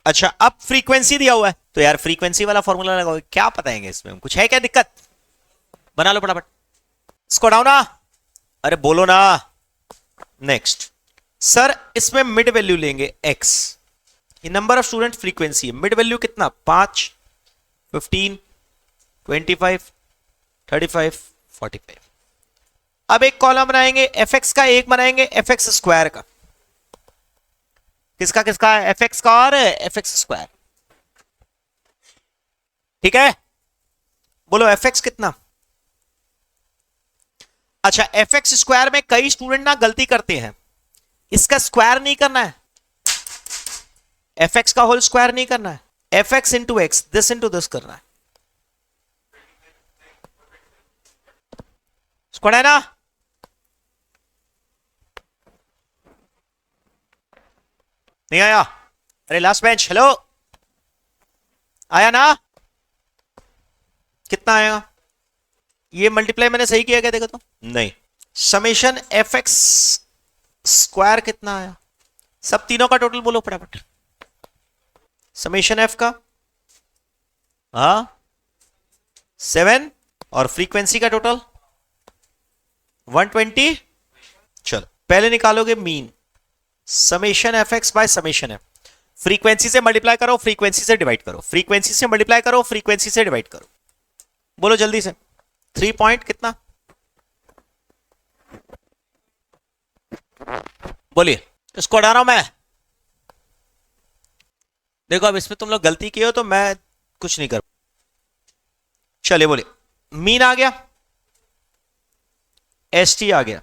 अच्छा, अब फ्रीक्वेंसी दिया हुआ है तो यार फ्रीक्वेंसी वाला फॉर्मूला लगाओ। क्या बताएंगे इसमें? कुछ है क्या दिक्कत? बना लो फटाफट, इसको हटाओ ना। अरे बोलो ना। नेक्स्ट सर, इसमें मिड वैल्यू लेंगे x। ये नंबर ऑफ स्टूडेंट फ्रीक्वेंसी है। मिड वैल्यू कितना? 5, 15, 25, 35, 45। अब एक कॉलम बनाएंगे fx का, एक बनाएंगे fx स्क्वायर का। किसका किसका? fx का और fx स्क्वायर। ठीक है, बोलो fx कितना? अच्छा, fx स्क्वायर में कई स्टूडेंट ना गलती करते हैं, इसका स्क्वायर नहीं करना है, fx का होल स्क्वायर नहीं करना है, fx into x, this into this करना है। स्क्वायर है ना? नहीं आया? अरे लास्ट बेंच, हेलो, आया ना? कितना आएगा? ये मल्टीप्लाई मैंने सही किया क्या? देखो तो। नहीं, समेशन एफ एक्स स्क्वायर कितना आया? सब तीनों का टोटल बोलो फटाफट। समेशन एफ का 7 और फ्रीक्वेंसी का टोटल 120। चलो पहले निकालोगे mean, summation F X by summation F. Frequency से मल्टीप्लाई करो, फ्रीक्वेंसी से डिवाइड करो, फ्रीक्वेंसी से मल्टीप्लाई करो, फ्रीक्वेंसी से डिवाइड करो। बोलो जल्दी से। 3 पॉइंट कितना, बोलिए। इसको हटा रहा हूं मैं। देखो अब इसमें तुम लोग गलती की हो तो मैं कुछ नहीं कर। चलिए बोलिए। मीन आ गया, एस टी आ गया,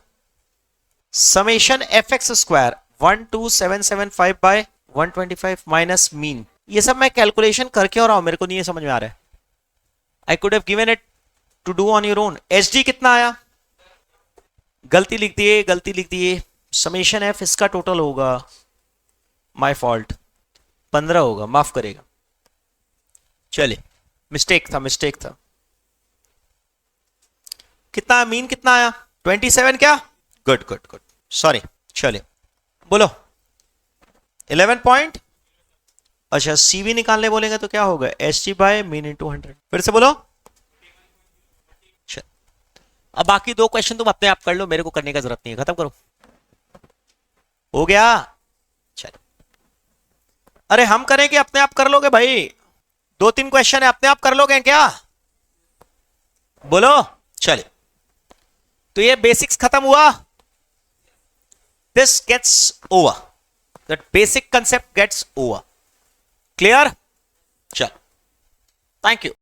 summation F X square 12775 by 125 minus mean. ये सब मैं कैलकुलेशन करके और मेरे को नहीं ये समझ में आ रहा है। I could have given it to do on your own. S D कितना आया, गलती लिख दिए, गलती लिख दिए। समेशन एफ इसका टोटल होगा, माय फॉल्ट, 15 होगा, माफ करेगा। चलिए मिस्टेक था, मिस्टेक था। कितना मीन कितना आया, 27 क्या, गुड गुड गुड, सॉरी। चलिए बोलो 11 पॉइंट। अच्छा सीवी निकालने बोलेंगे तो क्या होगा, S T by mean into 100। फिर से बोलो। अब बाकी 2 क्वेश्चन तुम अपने आप कर लो, मेरे को करने का जरूरत नहीं है, खत्म करो। हो गया। चल अरे हम करें कि अपने आप कर लोगे भाई, 2-3 क्वेश्चन है, अपने आप कर लोगे क्या, बोलो। चलिए तो ये बेसिक्स खत्म हुआ, this gets over, that basic concept gets over, clear. चल थैंक यू।